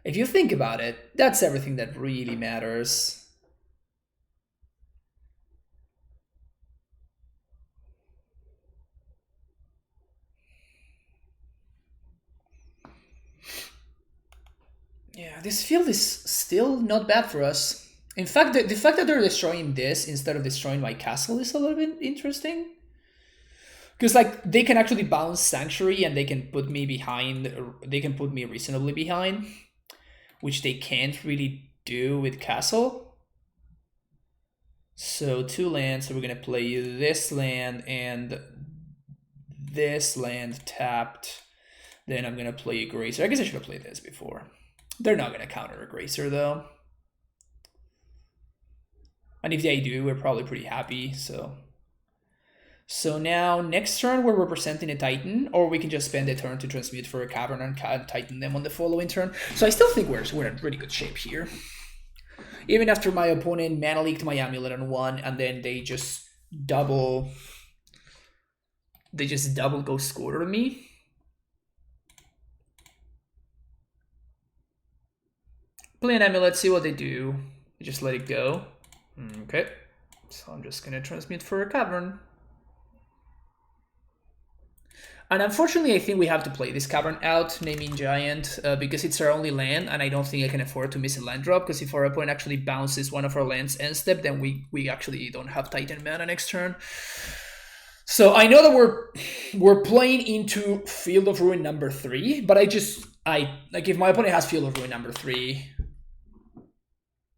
If you think about it, that's everything that really matters. Yeah, this field is still not bad for us. In fact, the fact that they're destroying this instead of destroying my castle is a little bit interesting. Because like they can actually bounce Sanctuary and they can put me behind. They can put me reasonably behind, which they can't really do with castle. So 2 lands. So we're gonna play this land and this land tapped. Then I'm gonna play a Grazer. I guess I should have played this before. They're not gonna counter a Grazer though. And if they do, we're probably pretty happy. So So now, next turn we're representing a Titan, or we can just spend a turn to transmute for a Cavern and Titan them on the following turn. So I still think we're in really good shape here. Even after my opponent mana leaked my Amulet on 1, and then they just double Ghost Scorer to me. Play an Amulet, see what they do. Just let it go. Okay. So I'm just gonna transmute for a Cavern. And unfortunately, I think we have to play this Cavern out, naming Giant, because it's our only land, and I don't think I can afford to miss a land drop, because if our opponent actually bounces one of our lands end step, then we actually don't have Titan mana next turn. So I know that we're playing into Field of Ruin number 3, but I like if my opponent has Field of Ruin number 3,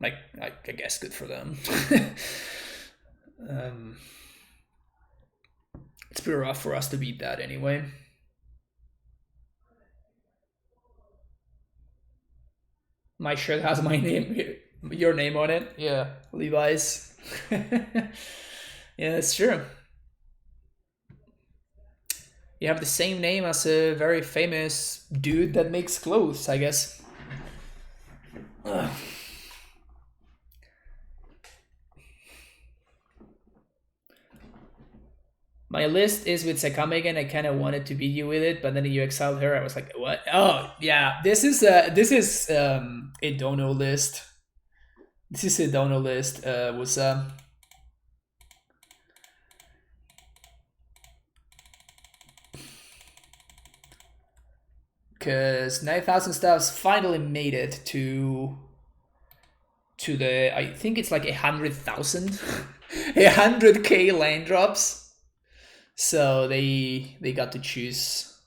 like I guess good for them. It's pretty rough for us to beat that anyway. My shirt has my name, your name on it. Yeah, Levi's. Yeah, that's true. You have the same name as a very famous dude that makes clothes, I guess. Ugh. My list is with Zacama again. I kind of wanted to beat you with it, but then you exiled her. I was like, what? Oh, yeah. This is a Dono list. This is a Dono list. Because 9,000 Staffs finally made it to the, I think it's like 100,000, 100k land drops. So they got to choose.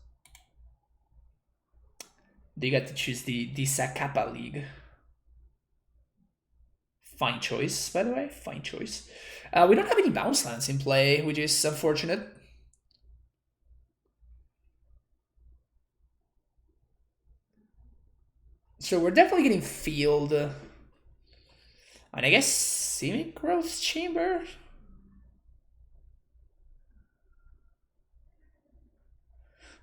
They got to choose the Zacapa League. Fine choice, by the way. Fine choice. We don't have any bounce lands in play, which is unfortunate. So we're definitely getting field. And I guess Semi-Growth Chamber?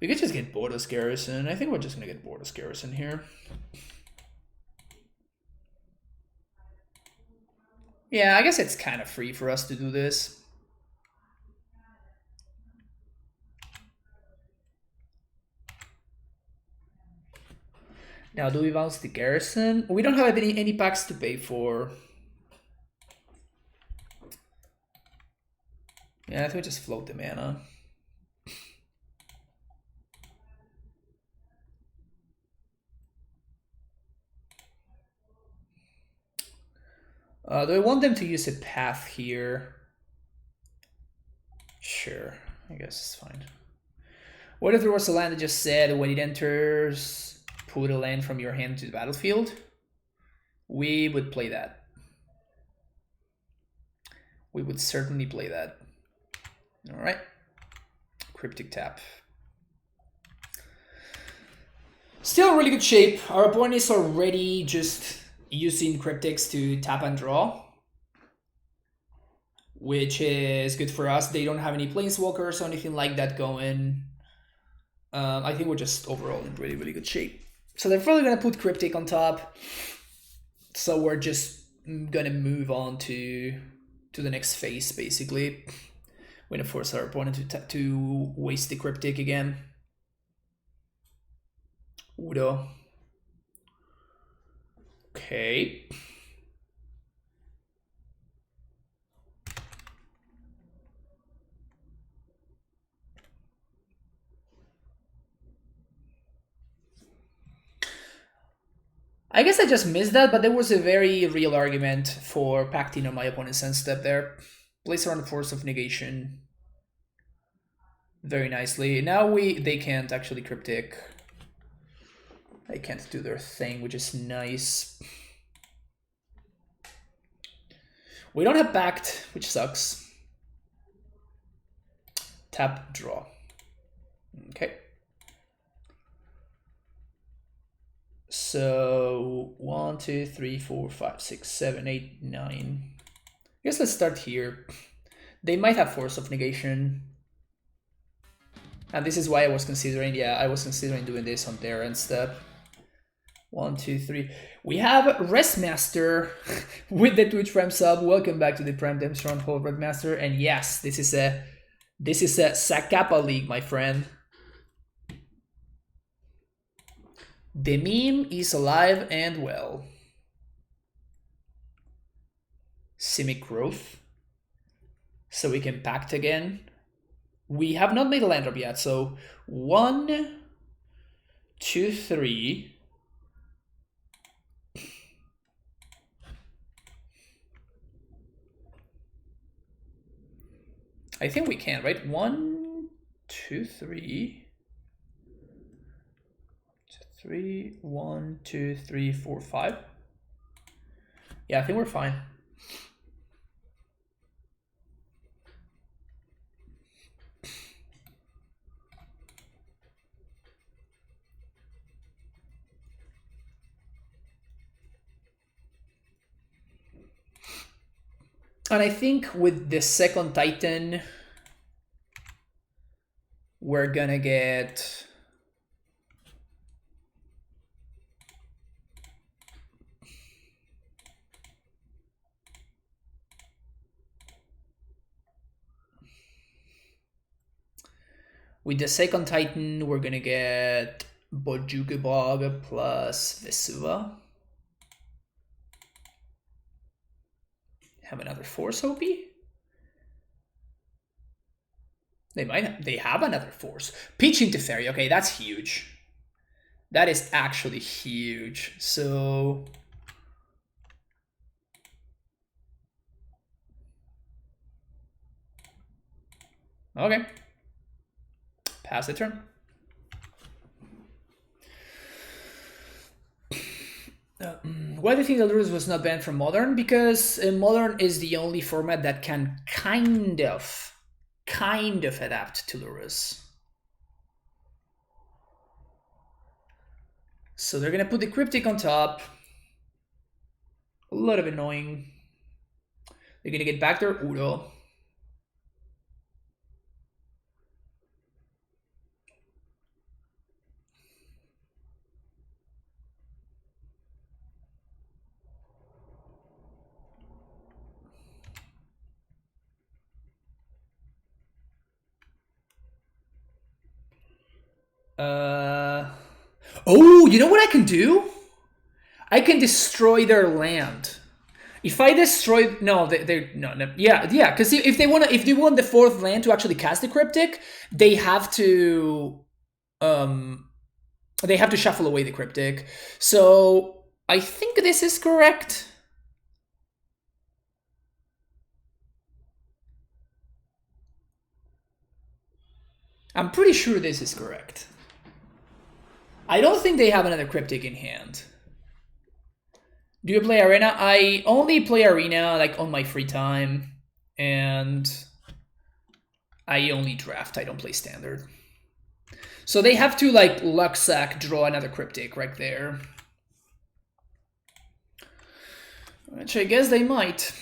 We could just get Bogles Garrison. I think we're just gonna get Bogles Garrison here. Yeah, I guess it's kind of free for us to do this. Now, do we bounce the Garrison? We don't have any packs to pay for. Yeah, I think we just float the mana. Do I want them to use a path here? Sure, I guess it's fine. What if there was a land that just said when it enters, put a land from your hand to the battlefield? We would play that. We would certainly play that. All right. Cryptic tap. Still really good shape. Our opponent is already just using cryptics to tap and draw, which is good for us. They don't have any planeswalkers or anything like that going. I think we're just overall in really, really good shape. So they're probably going to put cryptic on top. So we're just going to move on to the next phase, basically. We're going to force our opponent to waste the cryptic again. Udo. Okay. I guess I just missed that, but there was a very real argument for pacting on my opponent's end step there. Place around the Force of Negation very nicely. Now they can't actually cryptic. They can't do their thing, which is nice. We don't have Pact, which sucks. Tap, draw. Okay. So 1, 2, 3, 4, 5, 6, 7, 8, 9. I guess let's start here. They might have Force of Negation. And this is why I was considering, doing this on there instead. 1, 2, 3. We have Restmaster with the Twitch Prime sub. Welcome back to the Prime Time Stronghold, Redmaster. And yes, this is a Zacapa League, my friend. The meme is alive and well. Simic growth. So we can pact again. We have not made a land drop yet, so 1, 2, 3. I think we can, right? 1, 2, 3. 3, 1, 2, 3, 4, 5. Yeah, I think we're fine. And I think with the second Titan, we're gonna get... With the second Titan, we're gonna get Bojugabog plus Vesuva. Have another Force Hopi? They have another Force. Pitch into Fairy, okay, that's huge. That is actually huge. So... Okay. Pass the turn. Why do you think that Lurrus was not banned from Modern? Because Modern is the only format that can kind of adapt to Lurrus. So they're gonna put the Cryptic on top. A lot of annoying. They're gonna get back their Uro. Oh, you know what I can do? I can destroy their land. If I destroy, no, yeah, because if they want the fourth land to actually cast the Cryptic, they have to shuffle away the Cryptic. So I think this is correct. I'm pretty sure this is correct. I don't think they have another Cryptic in hand. Do you play Arena? I only play Arena like on my free time, and I only draft. I don't play Standard. So they have to like luck sack, draw another Cryptic right there, which I guess they might.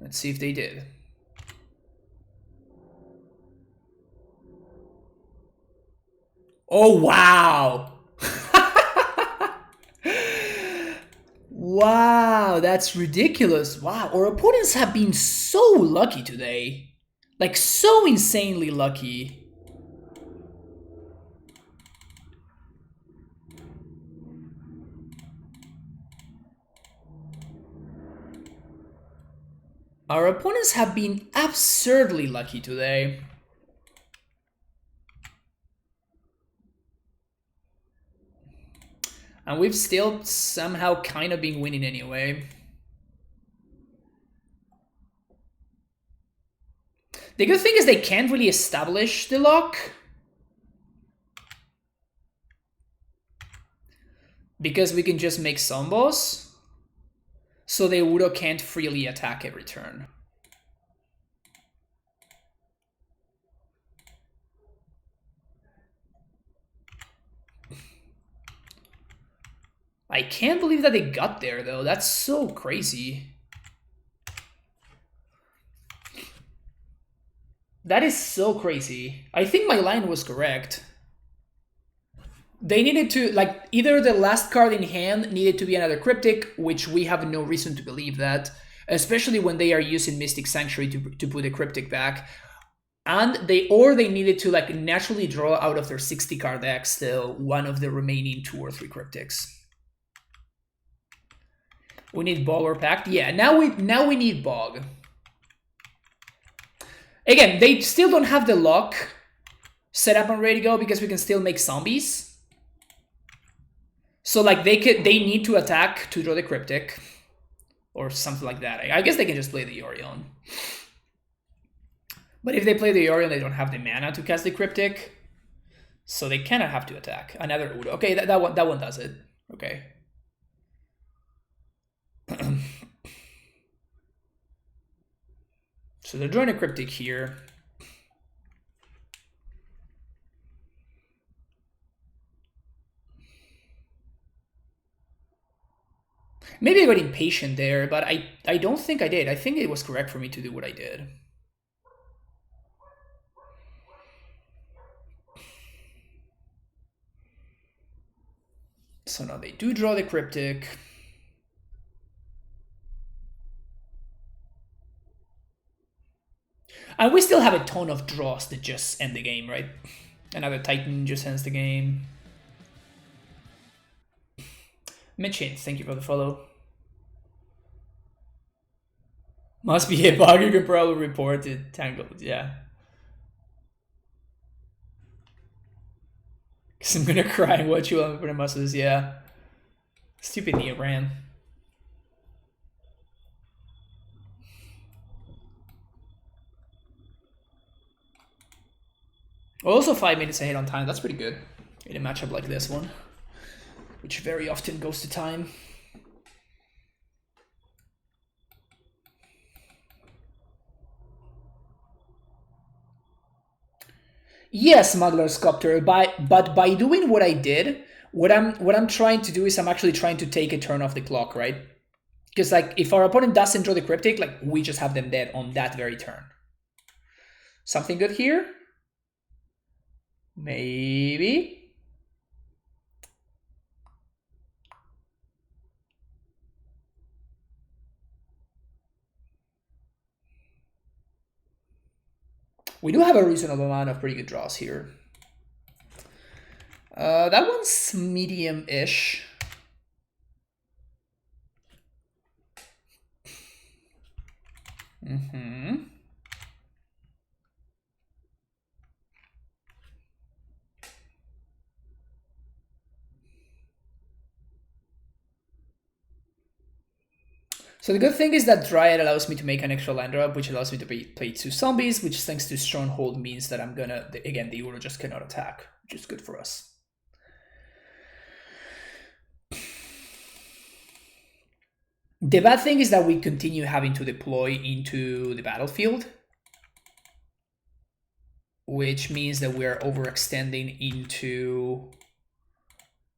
Let's see if they did. Oh, wow. Wow, that's ridiculous. Wow, our opponents have been so lucky today. Like, so insanely lucky. Our opponents have been absurdly lucky today. And we've still somehow kind of been winning anyway. The good thing is they can't really establish the lock, because we can just make Sombos, so the Uro can't freely attack every turn. I can't believe that they got there, though. That's so crazy. That is so crazy. I think my line was correct. They needed to, like, either the last card in hand needed to be another Cryptic, which we have no reason to believe that, especially when they are using Mystic Sanctuary to put the Cryptic back. And they needed to, like, naturally draw out of their 60 card deck still one of the remaining 2 or 3 Cryptics. We need Bog or Pact. Yeah, now we need Bog. Again, they still don't have the lock set up and ready to go because we can still make zombies. So like they need to attack to draw the Cryptic or something like that. I guess they can just play the Yorion. But if they play the Yorion, they don't have the mana to cast the Cryptic. So they cannot have to attack. Another Udo. Okay, that one does it. Okay. So they're drawing a Cryptic here. Maybe I got impatient there, but I don't think I did. I think it was correct for me to do what I did. So now they do draw the Cryptic. And we still have a ton of draws that just end the game, right? Another Titan just ends the game. Mitchin, thank you for the follow. Must be a bug, you can probably report it. Tangled, yeah. Because I'm gonna cry and watch you on the muscles, yeah. Stupid Neo ran. We're also 5 minutes ahead on time, that's pretty good in a matchup like this one, which very often goes to time. Yes, Smuggler Sculptor, but by doing what I did, what I'm trying to do is I'm actually trying to take a turn off the clock, right? Because like if our opponent doesn't draw the Cryptic, like we just have them dead on that very turn. Something good here? Maybe. We do have a reasonable amount of pretty good draws here. That one's medium-ish. So the good thing is that Dryad allows me to make an extra land drop, which allows me to play 2 zombies, which thanks to Stronghold means that I'm gonna, again, the Uro just cannot attack, which is good for us. The bad thing is that we continue having to deploy into the battlefield, which means that we're overextending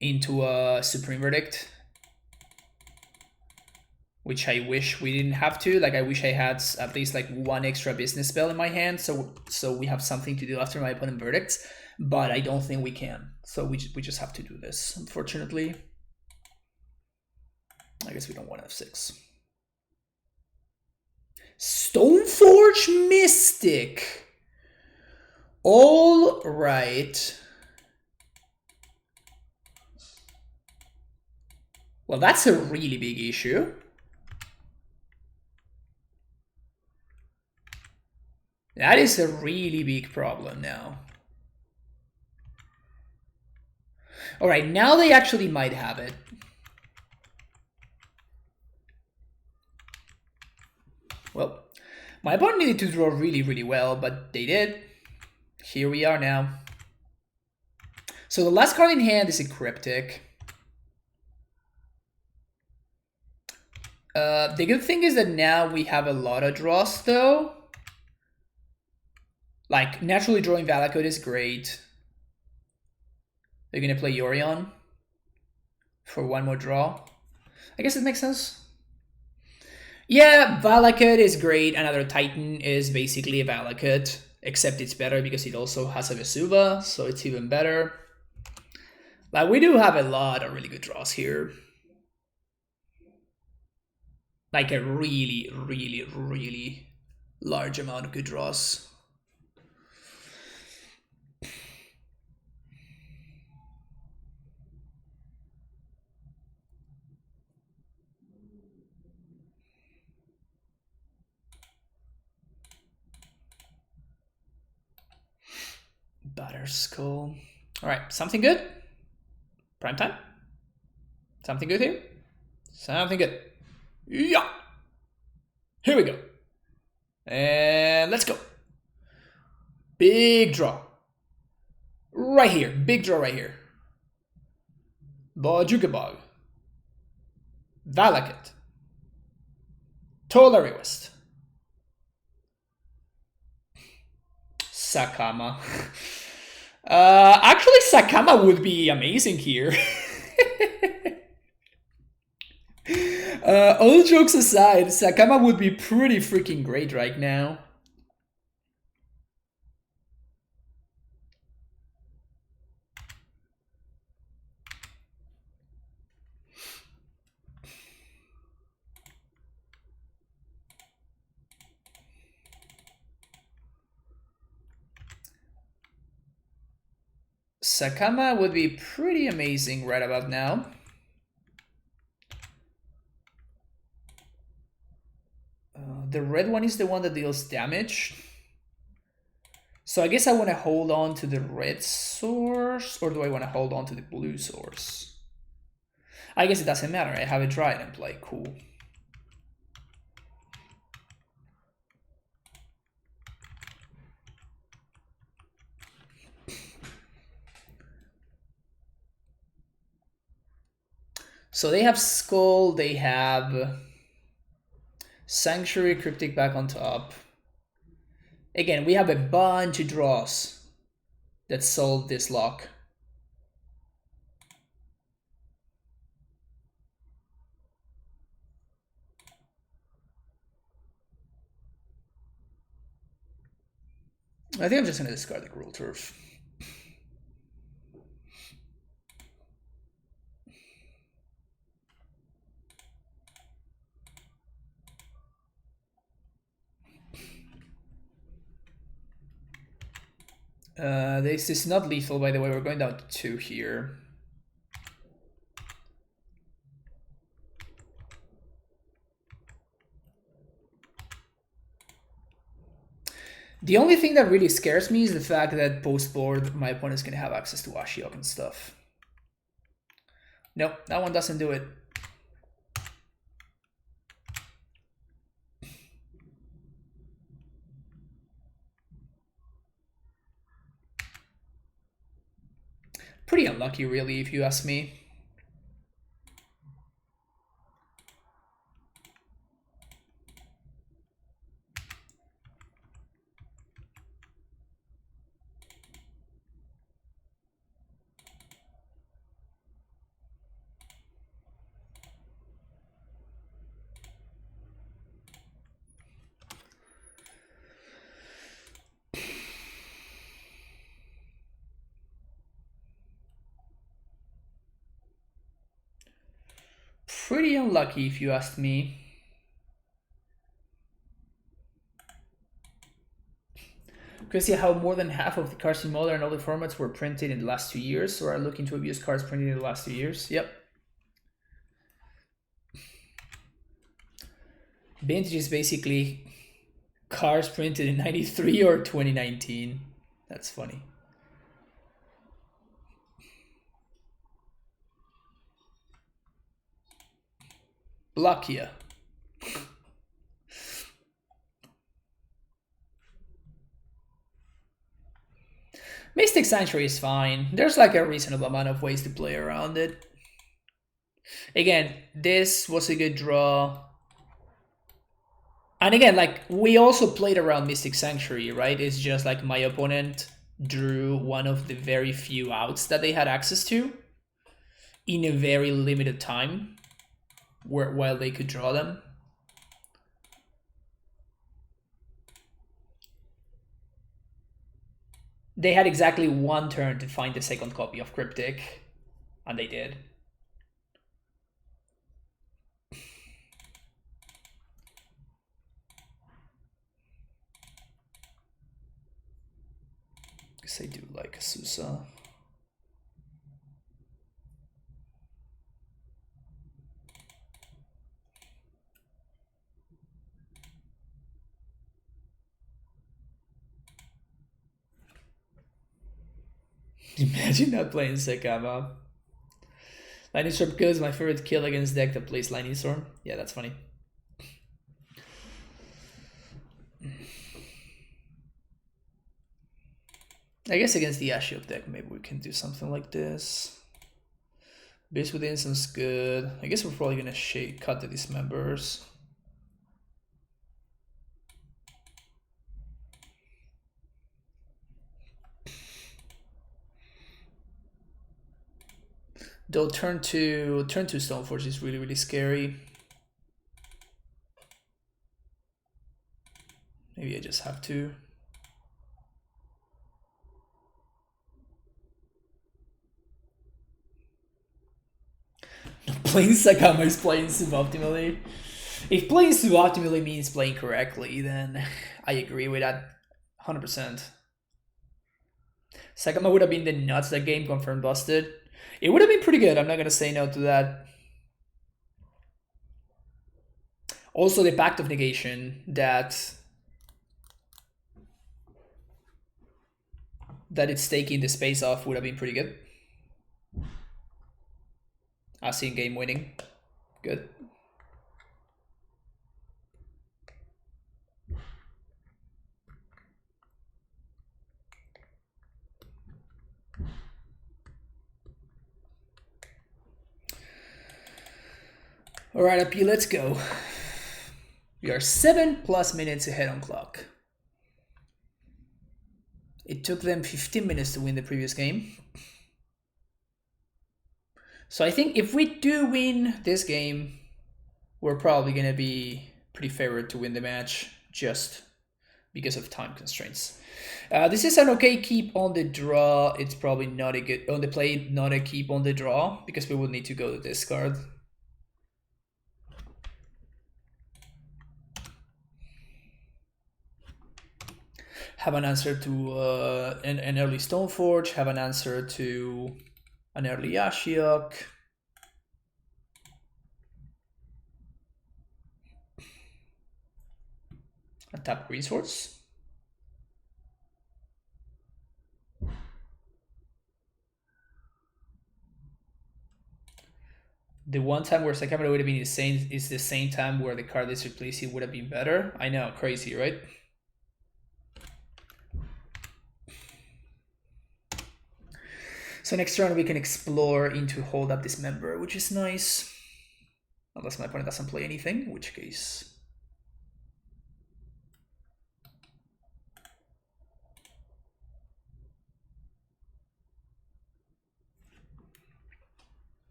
into a Supreme Verdict, which I wish we didn't have to. Like I wish I had at least like 1 extra business spell in my hand, so we have something to do after my opponent verdicts, but I don't think we can. So we just have to do this, unfortunately. I guess we don't want F6. Stoneforge Mystic. All right. Well, that's a really big issue. That is a really big problem now. All right, now they actually might have it. Well, my opponent needed to draw really, really well, but they did. Here we are now. So the last card in hand is a Cryptic. The good thing is that now we have a lot of draws, though. Like, naturally drawing Valakut is great. They're gonna play Yorion. for one more draw. I guess it makes sense. Yeah, Valakut is great. Another Titan is basically a Valakut, except it's better because it also has a Vesuva, so it's even better. Like, we do have a lot of really good draws here. Like a really, really, really large amount of good draws. Butterskull. All right, something good. Prime time. Something good here. Something good. Yeah. Here we go. And let's go. Big draw. Right here. Big draw right here. Bojukabog. Valakut. Tolariwest. Zacama. Actually, Zacama would be amazing here. All jokes aside, Zacama would be pretty freaking great right now. Zacama would be pretty amazing right about now. The red one is the one that deals damage. So I guess I want to hold on to the red source, or do I want to hold on to the blue source? I guess it doesn't matter. I have a Dryad in play. Cool. So they have Skull, they have Sanctuary, Cryptic back on top. Again, we have a bunch of draws that solve this lock. I think I'm just going to discard the Cruel Turf. This is not lethal, by the way. We're going down to 2 here. The only thing that really scares me is the fact that post-board, my opponent's going to have access to Ashiok and stuff. Nope, that one doesn't do it. Pretty unlucky, really, if you ask me. Pretty unlucky, if you asked me. Because see how more than half of the cards in modern and older formats were printed in the last 2 years, or are looking to abuse cards printed in the last 2 years. Yep. Vintage is basically cards printed in 93 or 2019. That's funny. Lakia. Mystic Sanctuary is fine. There's like a reasonable amount of ways to play around it. Again, this was a good draw. And again, like, we also played around Mystic Sanctuary, right? It's just like my opponent drew one of the very few outs that they had access to. in a very limited time while they could draw them. They had exactly one turn to find the second copy of Cryptic, and they did. I guess I do like Susa. Imagine not playing Zacama. Lightning Storm Kill is my favorite kill against deck that plays Lightning Storm. Yeah, that's funny. I guess against the Ashiok deck, maybe we can do something like this. Base with Incense, good. I guess we're probably gonna cut the Dismembers. Though turn two Stoneforge is really, really scary. Maybe I just have to. Playing Zacama is playing suboptimally. If playing suboptimally means playing correctly, then I agree with that 100%. Zacama would have been the nuts that game, confirmed busted. It would have been pretty good, I'm not gonna say no to that. Also the Pact of Negation that it's taking the space off would have been pretty good. I've seen game winning. Good. All right, up you, let's go. We are 7+ minutes ahead on clock. It took them 15 minutes to win the previous game. So I think if we do win this game, we're probably going to be pretty favored to win the match just because of time constraints. This is an okay keep on the draw. It's probably not a good on the play, not a keep on the draw because we will need to go to discard. Have an answer to an early Stoneforge, have an answer to an early Ashiok. A tap resource. The one time where Zacama would have been insane is the same time where the card is replaced, it would have been better. I know, crazy, right? So next turn we can explore into hold up this member, which is nice. Unless my opponent doesn't play anything, in which case.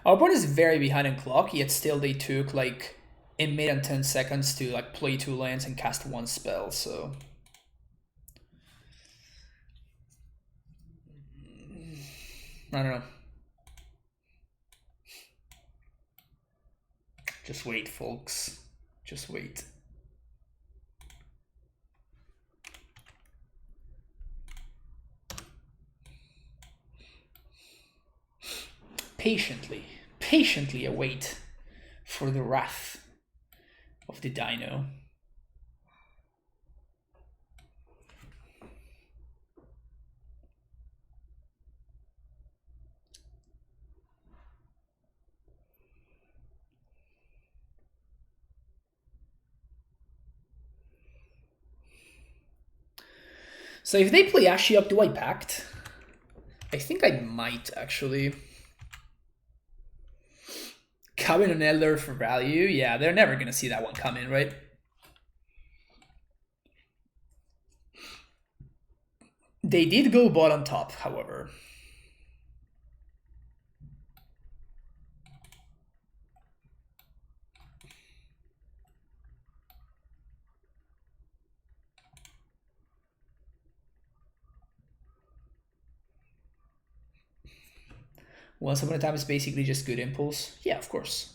Our opponent is very behind on clock, yet still they took like a minute and 10 seconds to like play 2 lands and cast 1 spell, so. I don't know. Just wait, folks. Just wait. Patiently await for the wrath of the Dino. So if they play Ashiok, do I Pact? I think I might actually. Cabin and Elder for value? Yeah, they're never gonna see that one coming, right? They did go bottom top, however. Once upon a time is basically just good impulse. Yeah, of course.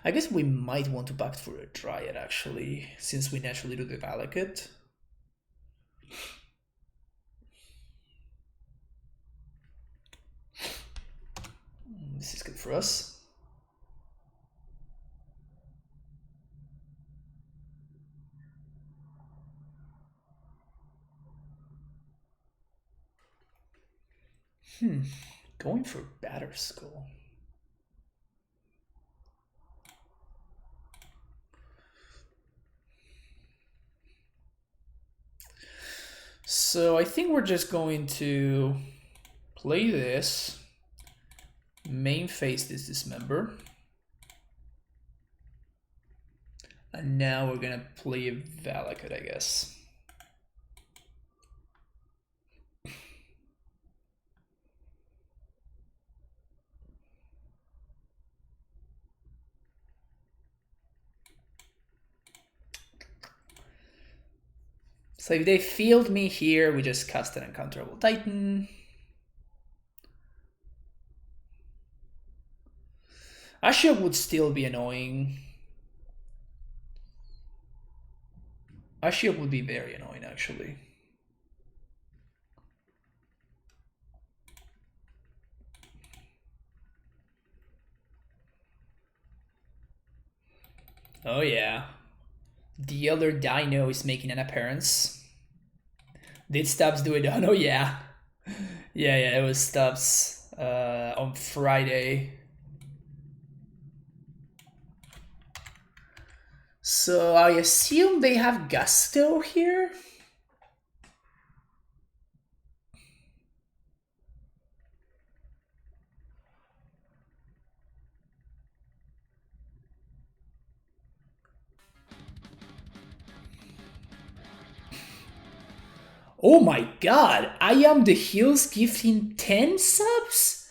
I guess we might want to back for a Dryad, actually, since we naturally do the Valakut. This is good for us. Going for Batterskull. So I think we're just going to play this, main phase this Dismember, and now we're gonna play a Valakut, I guess. So if they field me here, we just cast an Uncounterable Titan. Ashiok would still be annoying. Ashiok would be very annoying, actually. Oh yeah. The other Dino is making an appearance. Did Stubbs do it? Oh yeah. Yeah, it was Stubbs on Friday. So I assume they have Gusto here? Oh my god, I am the Heels gifting 10 subs?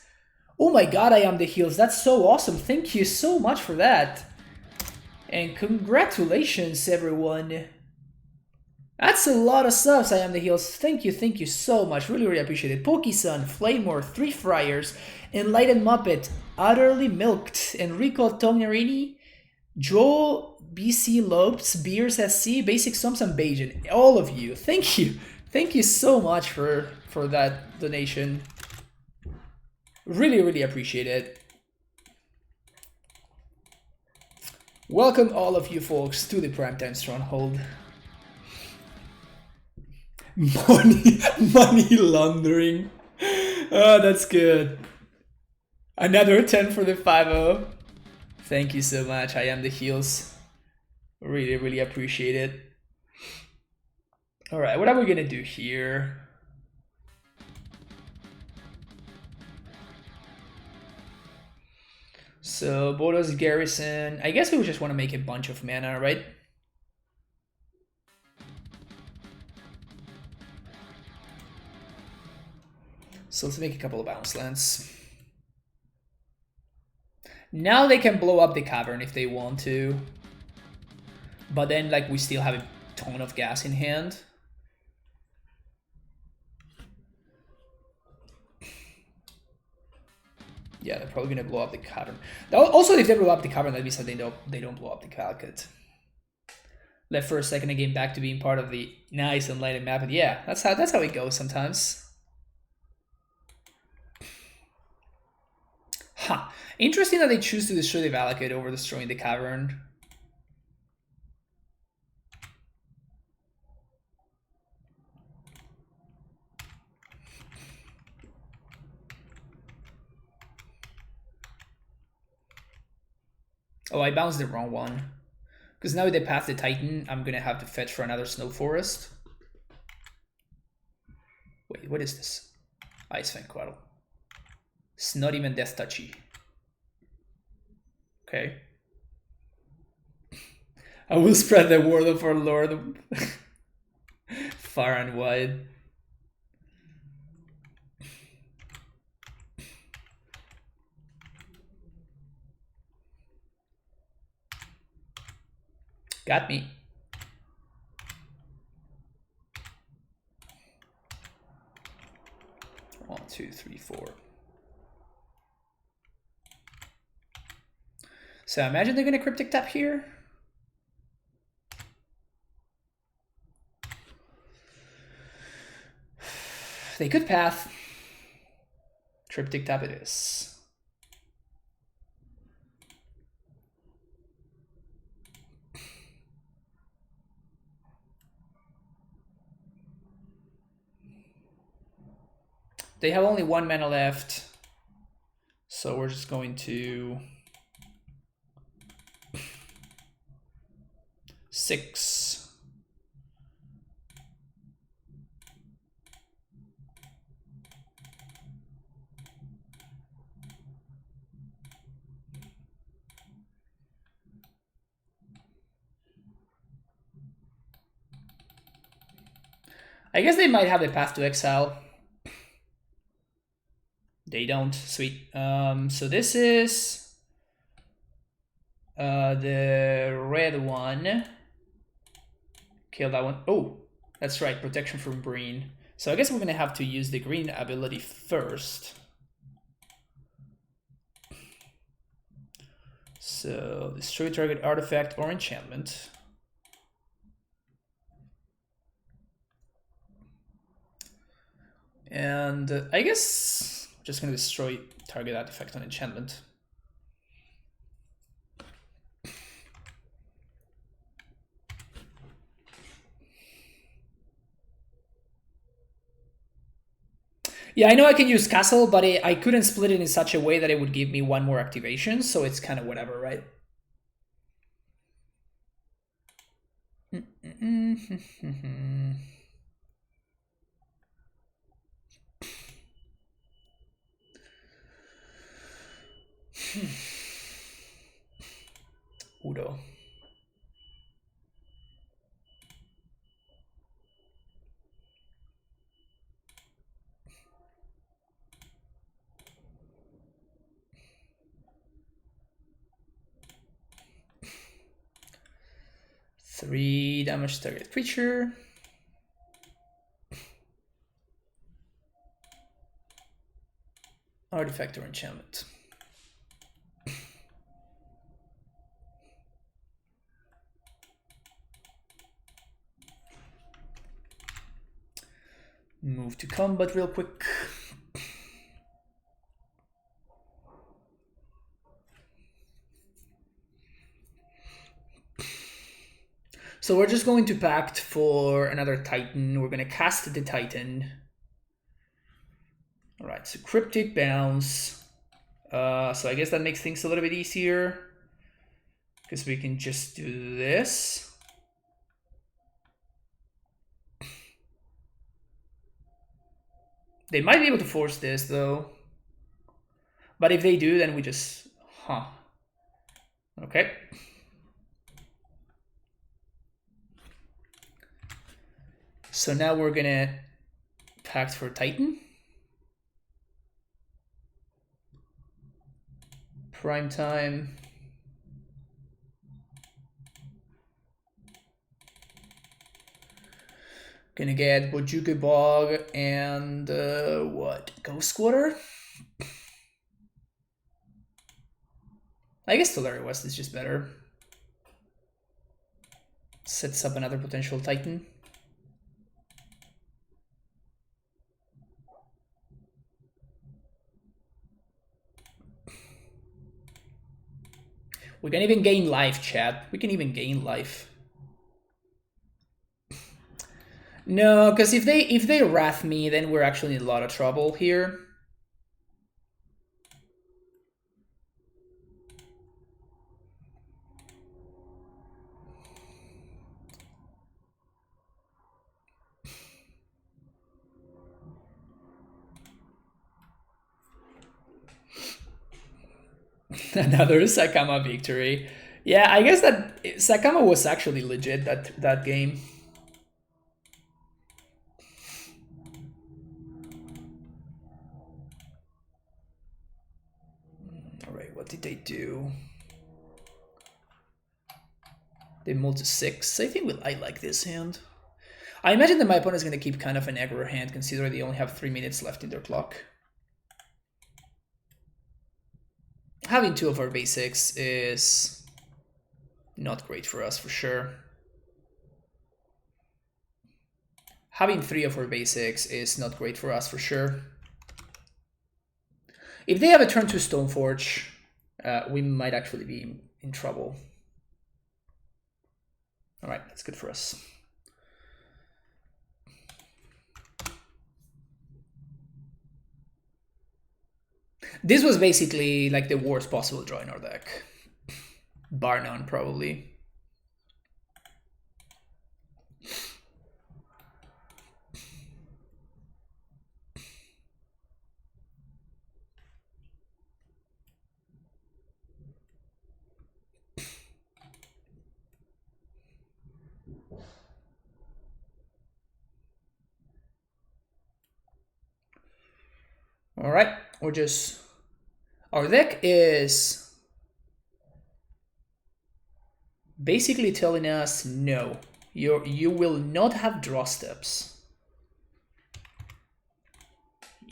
Oh my god, I am the Heels. That's so awesome. Thank you so much for that. And congratulations, everyone. That's a lot of subs, I am the Heels. Thank you so much. Really appreciate it. Pokesun, Flamor, 3 Friars, Enlightened Muppet, Utterly Milked, Enrico Tognarini, Joel BC Lopes, Beers SC, Basic Sums, and Bajan. All of you. Thank you. Thank you so much for that donation. Really appreciate it. Welcome all of you folks to the Primetime Stronghold. Money laundering. Oh, that's good. Another 10 for the 5-0. Thank you so much. I am the Heels. Really appreciate it. Alright, what are we gonna do here? So, Bodo's Garrison. I guess we just want to make a bunch of mana, right? So let's make a couple of bounce lands. Now they can blow up the cavern if they want to. But then, like, we still have a ton of gas in hand. Yeah, they're probably gonna blow up the cavern. Also, if they blow up the cavern, that means that they don't blow up the Calcut. Left for a second again, back to being part of the nice enlightened map. But yeah, that's how it goes sometimes. Huh. Interesting that they choose to destroy the Valakut over destroying the cavern. Oh, I bounced the wrong one. Because now they pass the Titan, I'm gonna have to fetch for another Snow Forest. Wait, what is this? Ice Fang Quaddle. It's not even Death Touchy. Okay. I will spread the word of our Lord far and wide. Got me. One, two, three, four. So I imagine they're gonna cryptic tap here. They could path. Cryptic tap it is. They have only 1 mana left, so we're just going to 6. I guess they might have a path to exile. They don't. Sweet. So this is the red one. Kill that one. Oh, that's right. Protection from green. So I guess we're gonna have to use the green ability first. So destroy target artifact or enchantment. And I guess just gonna destroy target artifact on enchantment. Yeah, I know I can use castle, but I couldn't split it in such a way that it would give me 1 more activation, so it's kind of whatever, right? Udo. Three damage target creature. Artifact or enchantment. Move to combat real quick. So we're just going to pact for another Titan. We're going to cast the Titan. All right, so Cryptic Bounce. So I guess that makes things a little bit easier because we can just do this. They might be able to force this though. But if they do, then we just, Okay. So now we're gonna pact for Titan. Prime time. Gonna get Bojuka Bog and what? Ghost Quarter? I guess Tulare West is just better. Sets up another potential Titan. We can even gain life, chat. We can even gain life. No, because if they wrath me, then we're actually in a lot of trouble here. Another Zacama victory. Yeah, I guess that Zacama was actually legit that game. All right, what did they do? They moved to 6. I think I like this hand. I imagine that my opponent is going to keep kind of an aggro hand, considering they only have 3 minutes left in their clock. Having 2 of our basics is not great for us, for sure. Having 3 of our basics is not great for us, for sure. If they have a turn 2 Stoneforge, we might actually be in trouble. All right, that's good for us. This was basically like the worst possible draw in our deck. Bar none, probably. All right, we're just... Our deck is basically telling us, no, you will not have draw steps.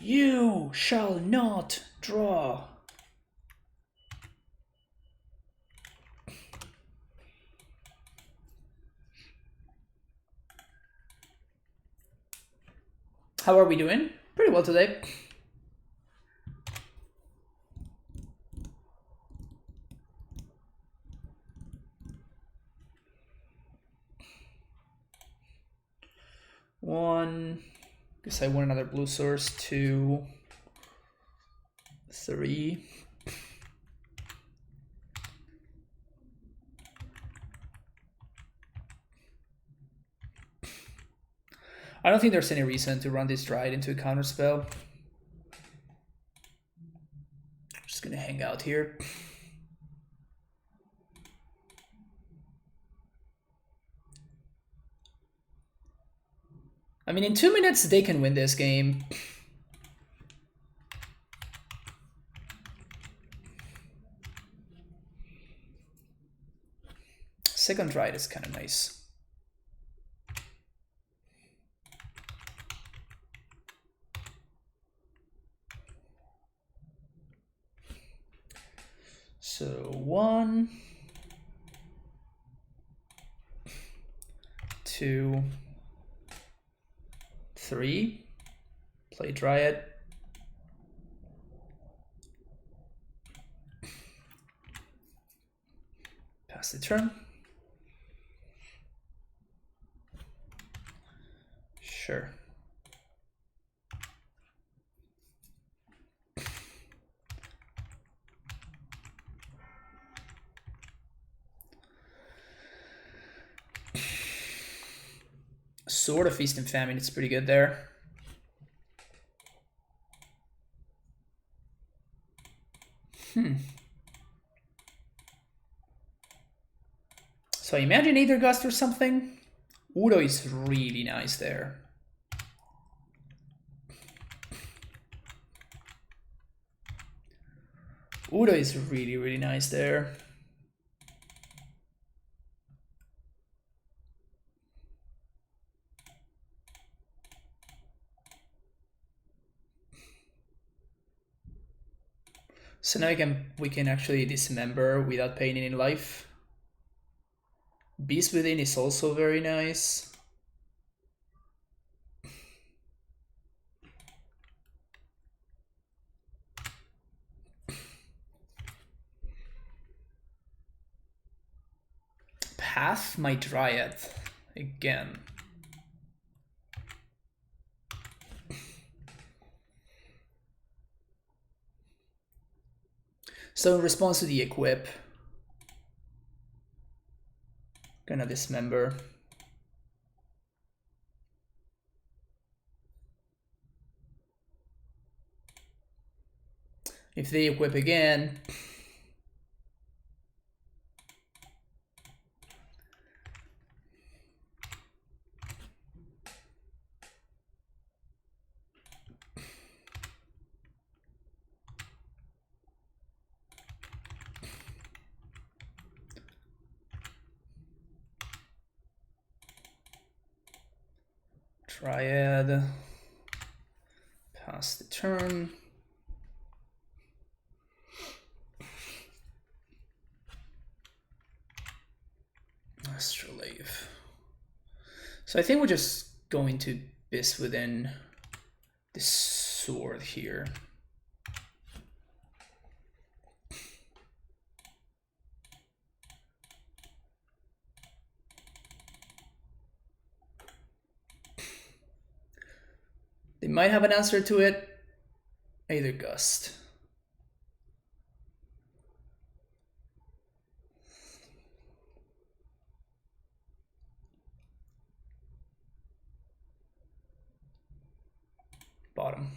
You shall not draw. How are we doing? Pretty well today. One, guess I want another blue source. 2, 3. I don't think there's any reason to run this Dryad into a counterspell. I'm just gonna hang out here. I mean, in 2 minutes, they can win this game. Second Dryad is kind of nice. So 1, 2, 3. Play Dryad. Pass the turn. Sure. Sword of Feast and Famine, it's pretty good there. So I imagine Aether Gust or something. Udo is really nice there. Udo is really, really nice there. So now we can actually dismember without paying any life. Beast Within is also very nice. Path my Dryad again. So in response to the equip, gonna dismember. If they equip again, Triad. Pass the turn. Astrolabe. So I think we're just going to bis within the sword here. They might have an answer to it. Either Gust. Bottom.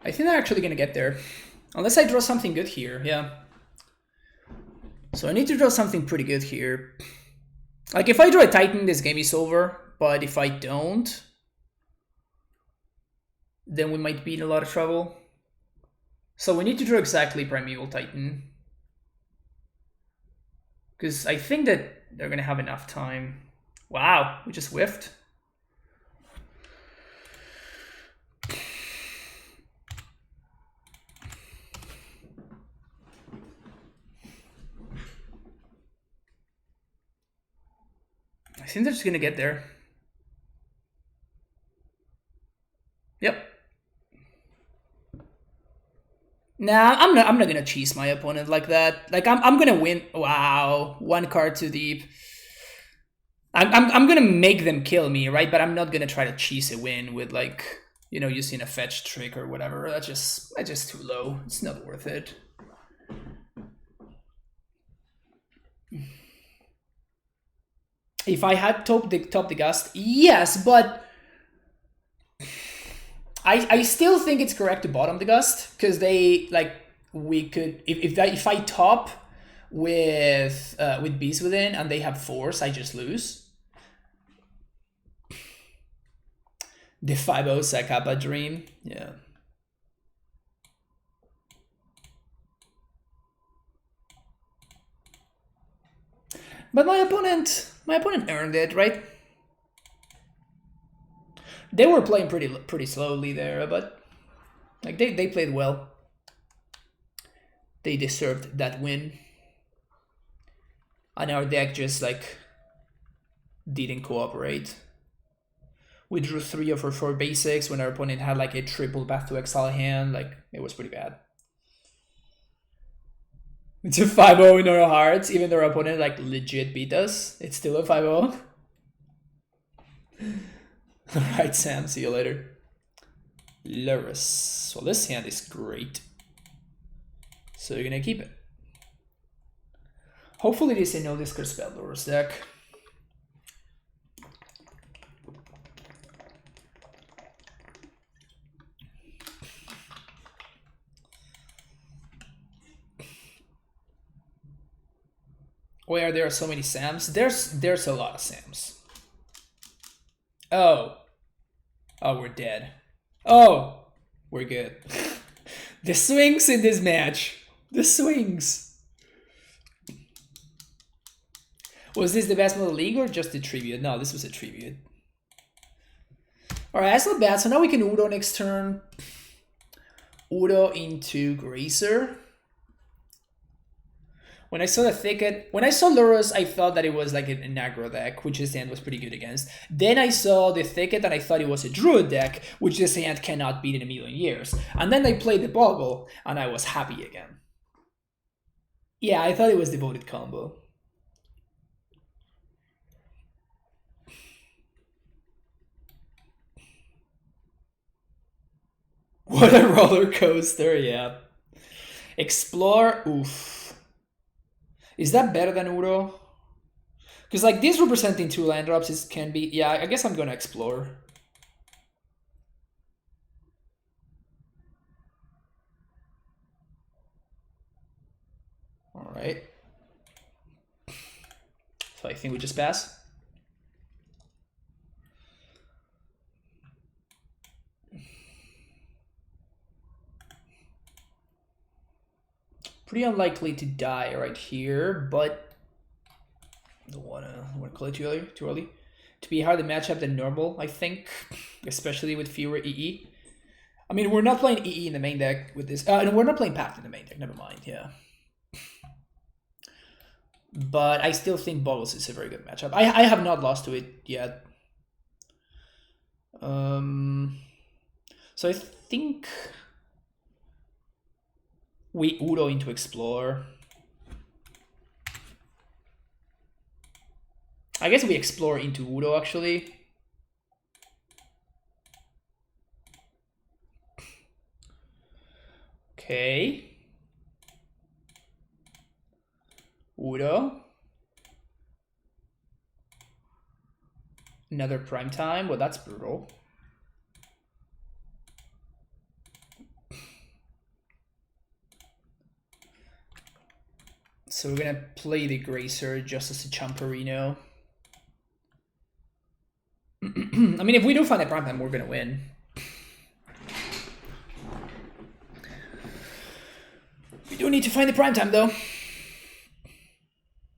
I think they're actually going to get there. Unless I draw something good here, yeah. So I need to draw something pretty good here. Like, if I draw a Titan, this game is over. But if I don't, then we might be in a lot of trouble. So we need to draw exactly Primeval Titan. Because I think that they're going to have enough time. Wow, we just whiffed. I think they're just going to get there. Yep. Nah, I'm not gonna cheese my opponent like that. Like I'm gonna win. Wow, one card too deep. I'm gonna make them kill me, right? But I'm not gonna try to cheese a win with, like, you know, using a fetch trick or whatever. That's just too low. It's not worth it. If I had top the Gust, yes, but I still think it's correct to bottom the Gust, because they, like, we could if I top with Beast Within and they have Force, I just lose. The 5-0 Zacama dream, yeah. But my opponent earned it, right? They were playing pretty slowly there, but like they played well. They deserved that win. And our deck just, like, didn't cooperate. We drew 3 of our 4 basics when our opponent had, like, a triple Path to Exile hand. Like, it was pretty bad. It's a 5-0 in our hearts, even though our opponent, like, legit beat us. It's still a 5-0. Alright, Sam, see you later. Lurrus. Well, this hand is great. So you're gonna keep it. Hopefully this is a no discard spell Lurrus deck. Why are there so many Sams? There's a lot of Sams. Oh, we're dead. Oh, we're good. The swings in this match. The swings. Was this the best model league or just a tribute? No, this was a tribute. Alright, that's not bad. So now we can Udo next turn. Udo into Grazer. When I saw the Thicket, when I saw Lurrus, I thought that it was like an aggro deck, which this hand was pretty good against. Then I saw the Thicket and I thought it was a Druid deck, which this hand cannot beat in a million years. And then I played the Bogle, and I was happy again. Yeah, I thought it was Devoted combo. What a roller coaster, yeah. Explore, oof. Is that better than Udo? Because, like, this representing 2 land drops can be... Yeah, I guess I'm going to Explore. Alright. So I think we just pass. Pretty unlikely to die right here, but don't wanna kill it too early. To be harder matchup than normal, I think, especially with fewer EE. I mean, we're not playing EE in the main deck with this. No, we're not playing Pact in the main deck. Never mind. Yeah. But I still think Bogles is a very good matchup. I have not lost to it yet. So I think we Udo into Explore. I guess we Explore into Udo actually. Okay. Udo. Another prime time. Well, that's brutal. So we're gonna play the Gracer just as a Champerino. I mean, if we do find a prime time, we're gonna win. We do need to find the prime time though.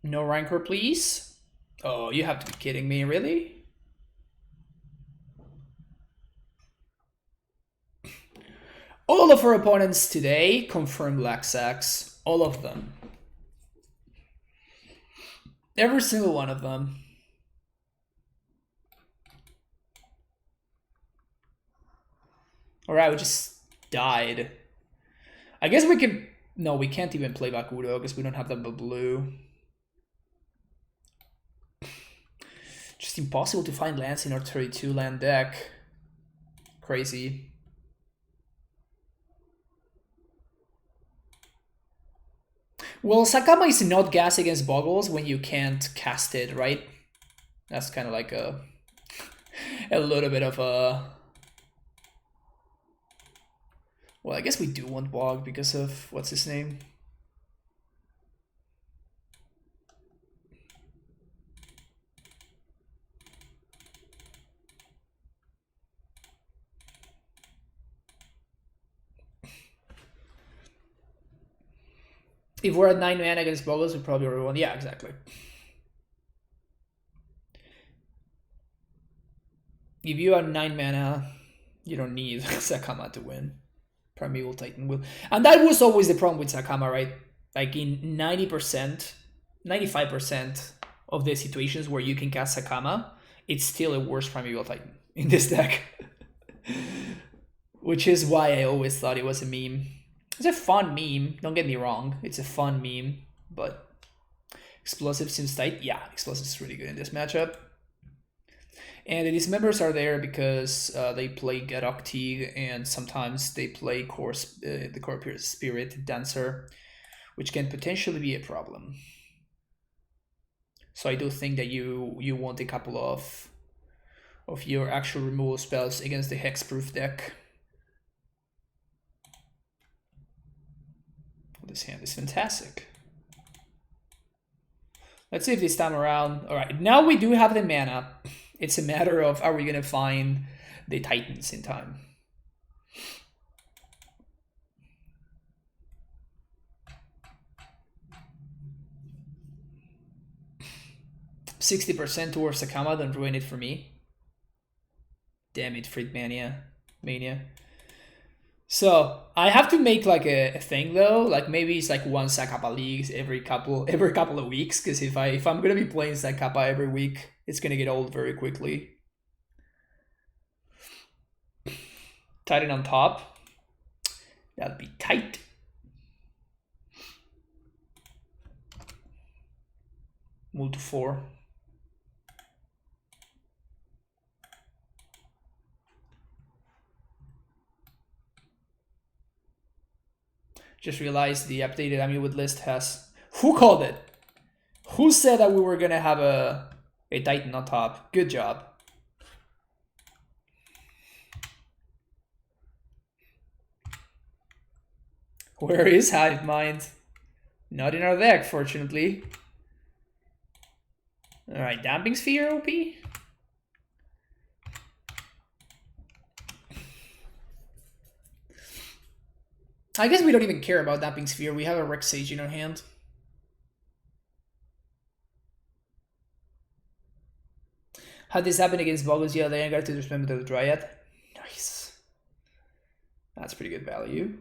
No Rancor, please. Oh, you have to be kidding me, really? All of our opponents today confirmed Black Sacks. All of them. Every single one of them. Alright, we just died. I guess we can... No, we can't even play back Udo because we don't have the blue. Just impossible to find lands in our 32 land deck. Crazy. Well, Zacama is not gas against Bogles when you can't cast it, right? That's kind of like a little bit of a... Well, I guess we do want Bog because of... What's his name? If we're at 9 mana against Bogles, we probably already won. Yeah, exactly. If you are 9 mana, you don't need Zacama to win. Primeval Titan will. And that was always the problem with Zacama, right? Like in 90%, 95% of the situations where you can cast Zacama, it's still a worse Primeval Titan in this deck. Which is why I always thought it was a meme. It's a fun meme, don't get me wrong. It's a fun meme, but Explosive seems tight. Yeah, Explosive is really good in this matchup. And the dismembers are there because they play Gadokti and sometimes they play the Core Spirit Dancer, which can potentially be a problem. So I do think that you want a couple of your actual removal spells against the Hexproof deck. This hand is fantastic. Let's see if this time around... Alright, now we do have the mana. It's a matter of, are we going to find the Titans in time? $60% towards Zacama, don't ruin it for me. Damn it, Frit Mania. So I have to make like a thing though, like maybe it's like one Zacapa leagues every couple of weeks, because if I'm gonna be playing Zacapa every week, it's gonna get old very quickly. Titan on top. That'd be tight. Move to 4. Just realized the updated AmuLIT list has... Who called it? Who said that we were gonna have a Titan on top? Good job. Where is Hive Mind? Not in our deck, fortunately. Alright, Damping Sphere OP? I guess we don't even care about Damping Sphere. We have a Rex Sage in our hand. How this happened against Bogles? Yeah, they got to dismember the Dryad. Nice. That's pretty good value.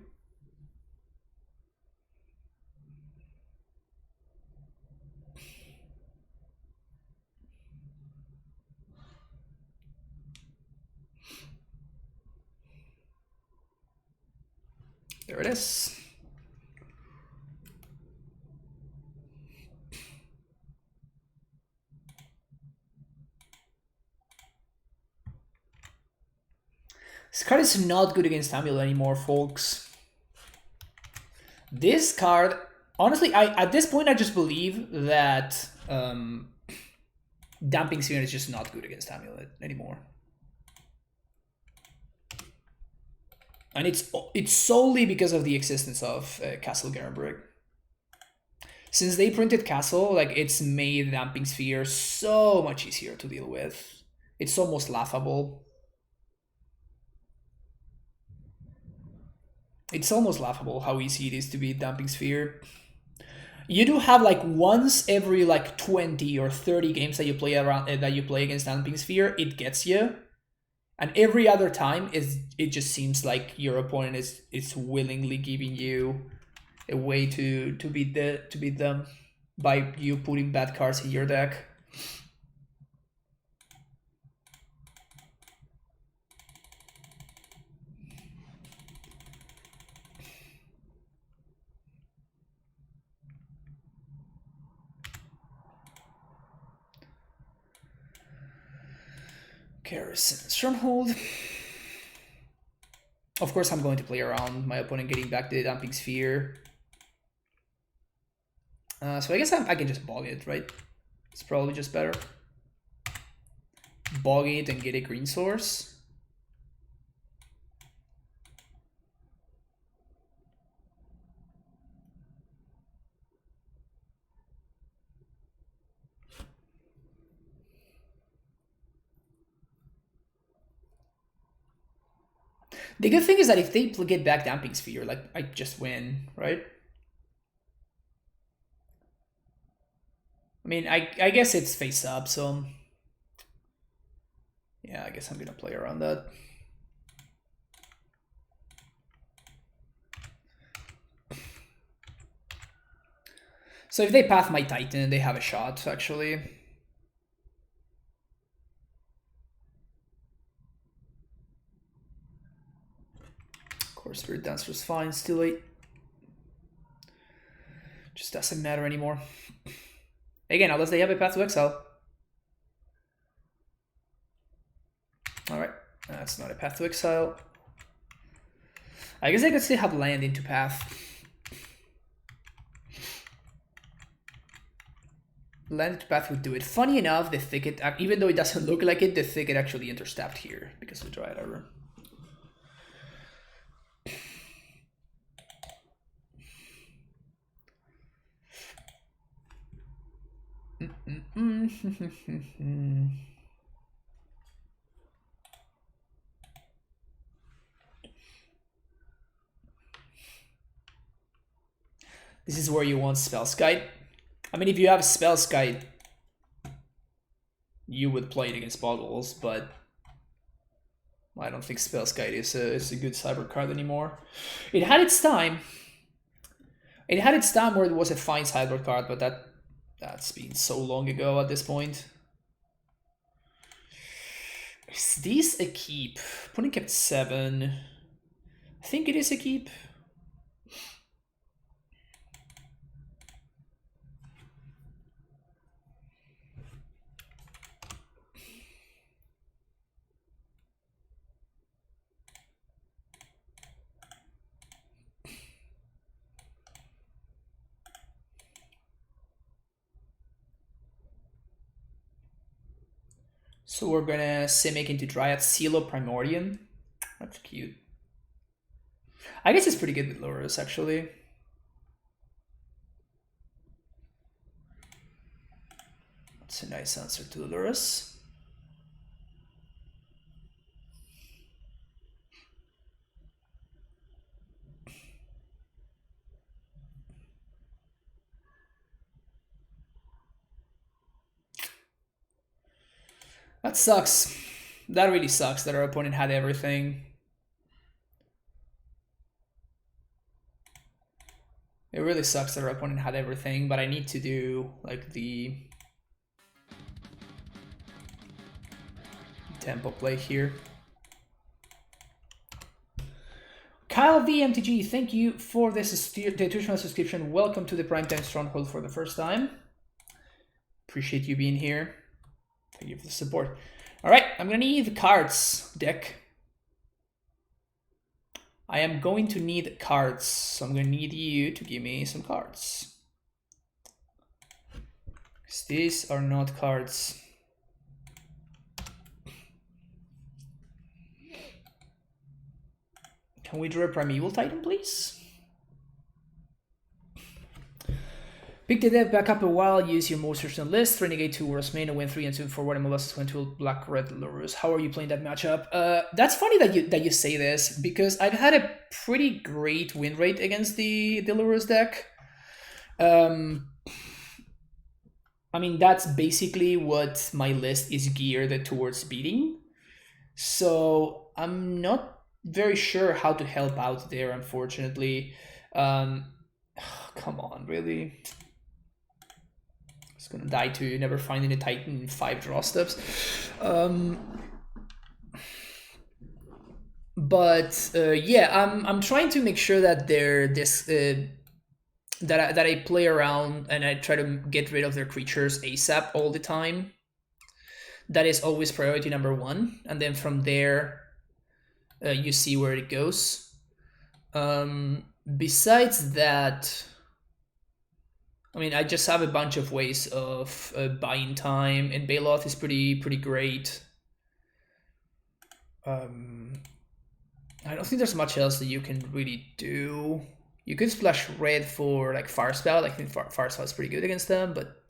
There it is. This card is not good against AmuLIT anymore, folks. This card, honestly, at this point, I just believe that Damping Sphere is just not good against AmuLIT anymore. And it's solely because of the existence of Castle Gerenbrug. Since they printed Castle, like, it's made Damping Sphere so much easier to deal with. It's almost laughable. It's almost laughable how easy it is to beat Damping Sphere. You do have like once every like 20 or 30 games that you play against Damping Sphere, it gets you. And every other time it just seems like your opponent is willingly giving you a way to beat them by you putting bad cards in your deck. Garrison Stronghold. Of course, I'm going to play around my opponent getting back to the Damping Sphere. So I guess I can just bog it, right? It's probably just better. Bog it and get a green source. The good thing is that if they get back Damping Sphere, like, I just win, right? I mean, I guess it's face up, so yeah, I guess I'm gonna play around that. So if they path my Titan, they have a shot, actually. Of course, Spirit Dancer's fine, still late. Just doesn't matter anymore. Again, unless they have a path to exile. Alright, that's not a path to exile. I guess I could still have land into path. Land into path would do it. Funny enough, the Thicket, even though it doesn't look like it, the Thicket actually interstabbed here because of the Dryad Arbor. This is where you want Spellskite. I mean, if you have Spellskite, you would play it against Bogles, but I don't think Spellskite is a good cyber card anymore. It had its time. It had its time where it was a fine sideboard card, but that's been so long ago at this point. Is this a keep? Opponent kept 7. I think it is a keep. So we're gonna Simic into Dryad, Silo Primordium. That's cute. I guess it's pretty good with Lurrus, actually. That's a nice answer to Lurrus. That sucks. That really sucks that our opponent had everything. It really sucks that our opponent had everything, but I need to do like the tempo play here. Kyle VMTG, thank you for this the Twitch subscription. Welcome to the Primetime Stronghold for the first time. Appreciate you being here. Thank you for the support. All right, I'm gonna need the cards deck. I am going to need cards, so I'm gonna need you to give me some cards. These are not cards. Can we draw a Primeval Titan, please? Pick the deck back up a while, use your monsters on the list, Renegade 2 Wars main, win 3 and 2 forward, and Molossus went to Black Red Lurrus. How are you playing that matchup? That's funny that you say this, because I've had a pretty great win rate against the Lurrus deck. I mean, that's basically what my list is geared towards beating. So I'm not very sure how to help out there, unfortunately. Come on, really? Gonna die to never finding a Titan in 5 draw steps. Yeah, I'm trying to make sure that they're this that I play around and I try to get rid of their creatures ASAP all the time. That is always priority number 1, and then from there you see where it goes. Besides that, I mean, I just have a bunch of ways of buying time, and Bailoff is pretty great. I don't think there's much else that you can really do. You could splash red for like Fire Spell. I think Fire Spell is pretty good against them, but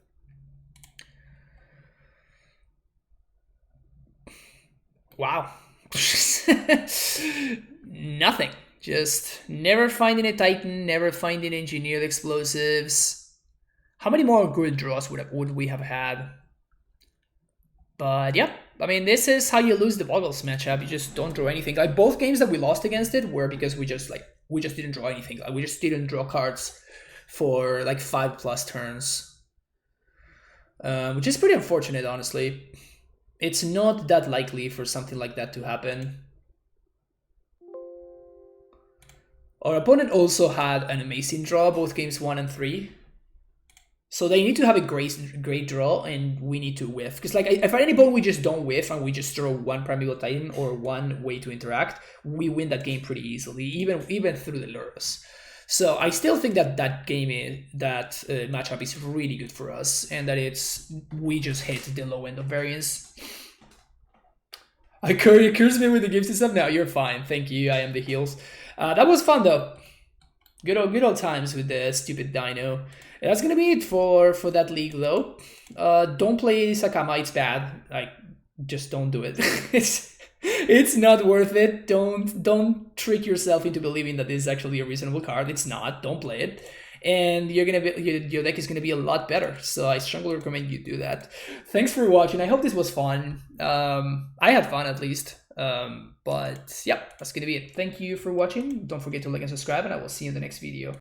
wow, nothing. Just never finding a Titan, never finding engineered explosives. How many more good draws would we have had? But yeah, I mean, this is how you lose the Bogles matchup. You just don't draw anything. Like both games that we lost against it were because we just didn't draw anything. Like we just didn't draw cards for like 5+ turns, which is pretty unfortunate, honestly. It's not that likely for something like that to happen. Our opponent also had an amazing draw both games 1 and 3. So they need to have a great draw, and we need to whiff. Because like if at any point we just don't whiff and we just throw 1 Primeval Titan or 1 way to interact, we win that game pretty easily, even through the Lurrus. So I still think that matchup is really good for us, and that we just hit the low end of variance. I curse me with the gifts and stuff. No, you're fine. Thank you. I am the heals. That was fun though. Good old times with the stupid Dino. That's gonna be it for that league though. Don't play Zacama, it's bad. Like, just don't do it. it's not worth it. Don't trick yourself into believing that this is actually a reasonable card. It's not. Don't play it, and your deck is gonna be a lot better. So I strongly recommend you do that. Thanks for watching. I hope this was fun. I had fun at least. But yeah, that's gonna be it. Thank you for watching. Don't forget to like and subscribe, and I will see you in the next video.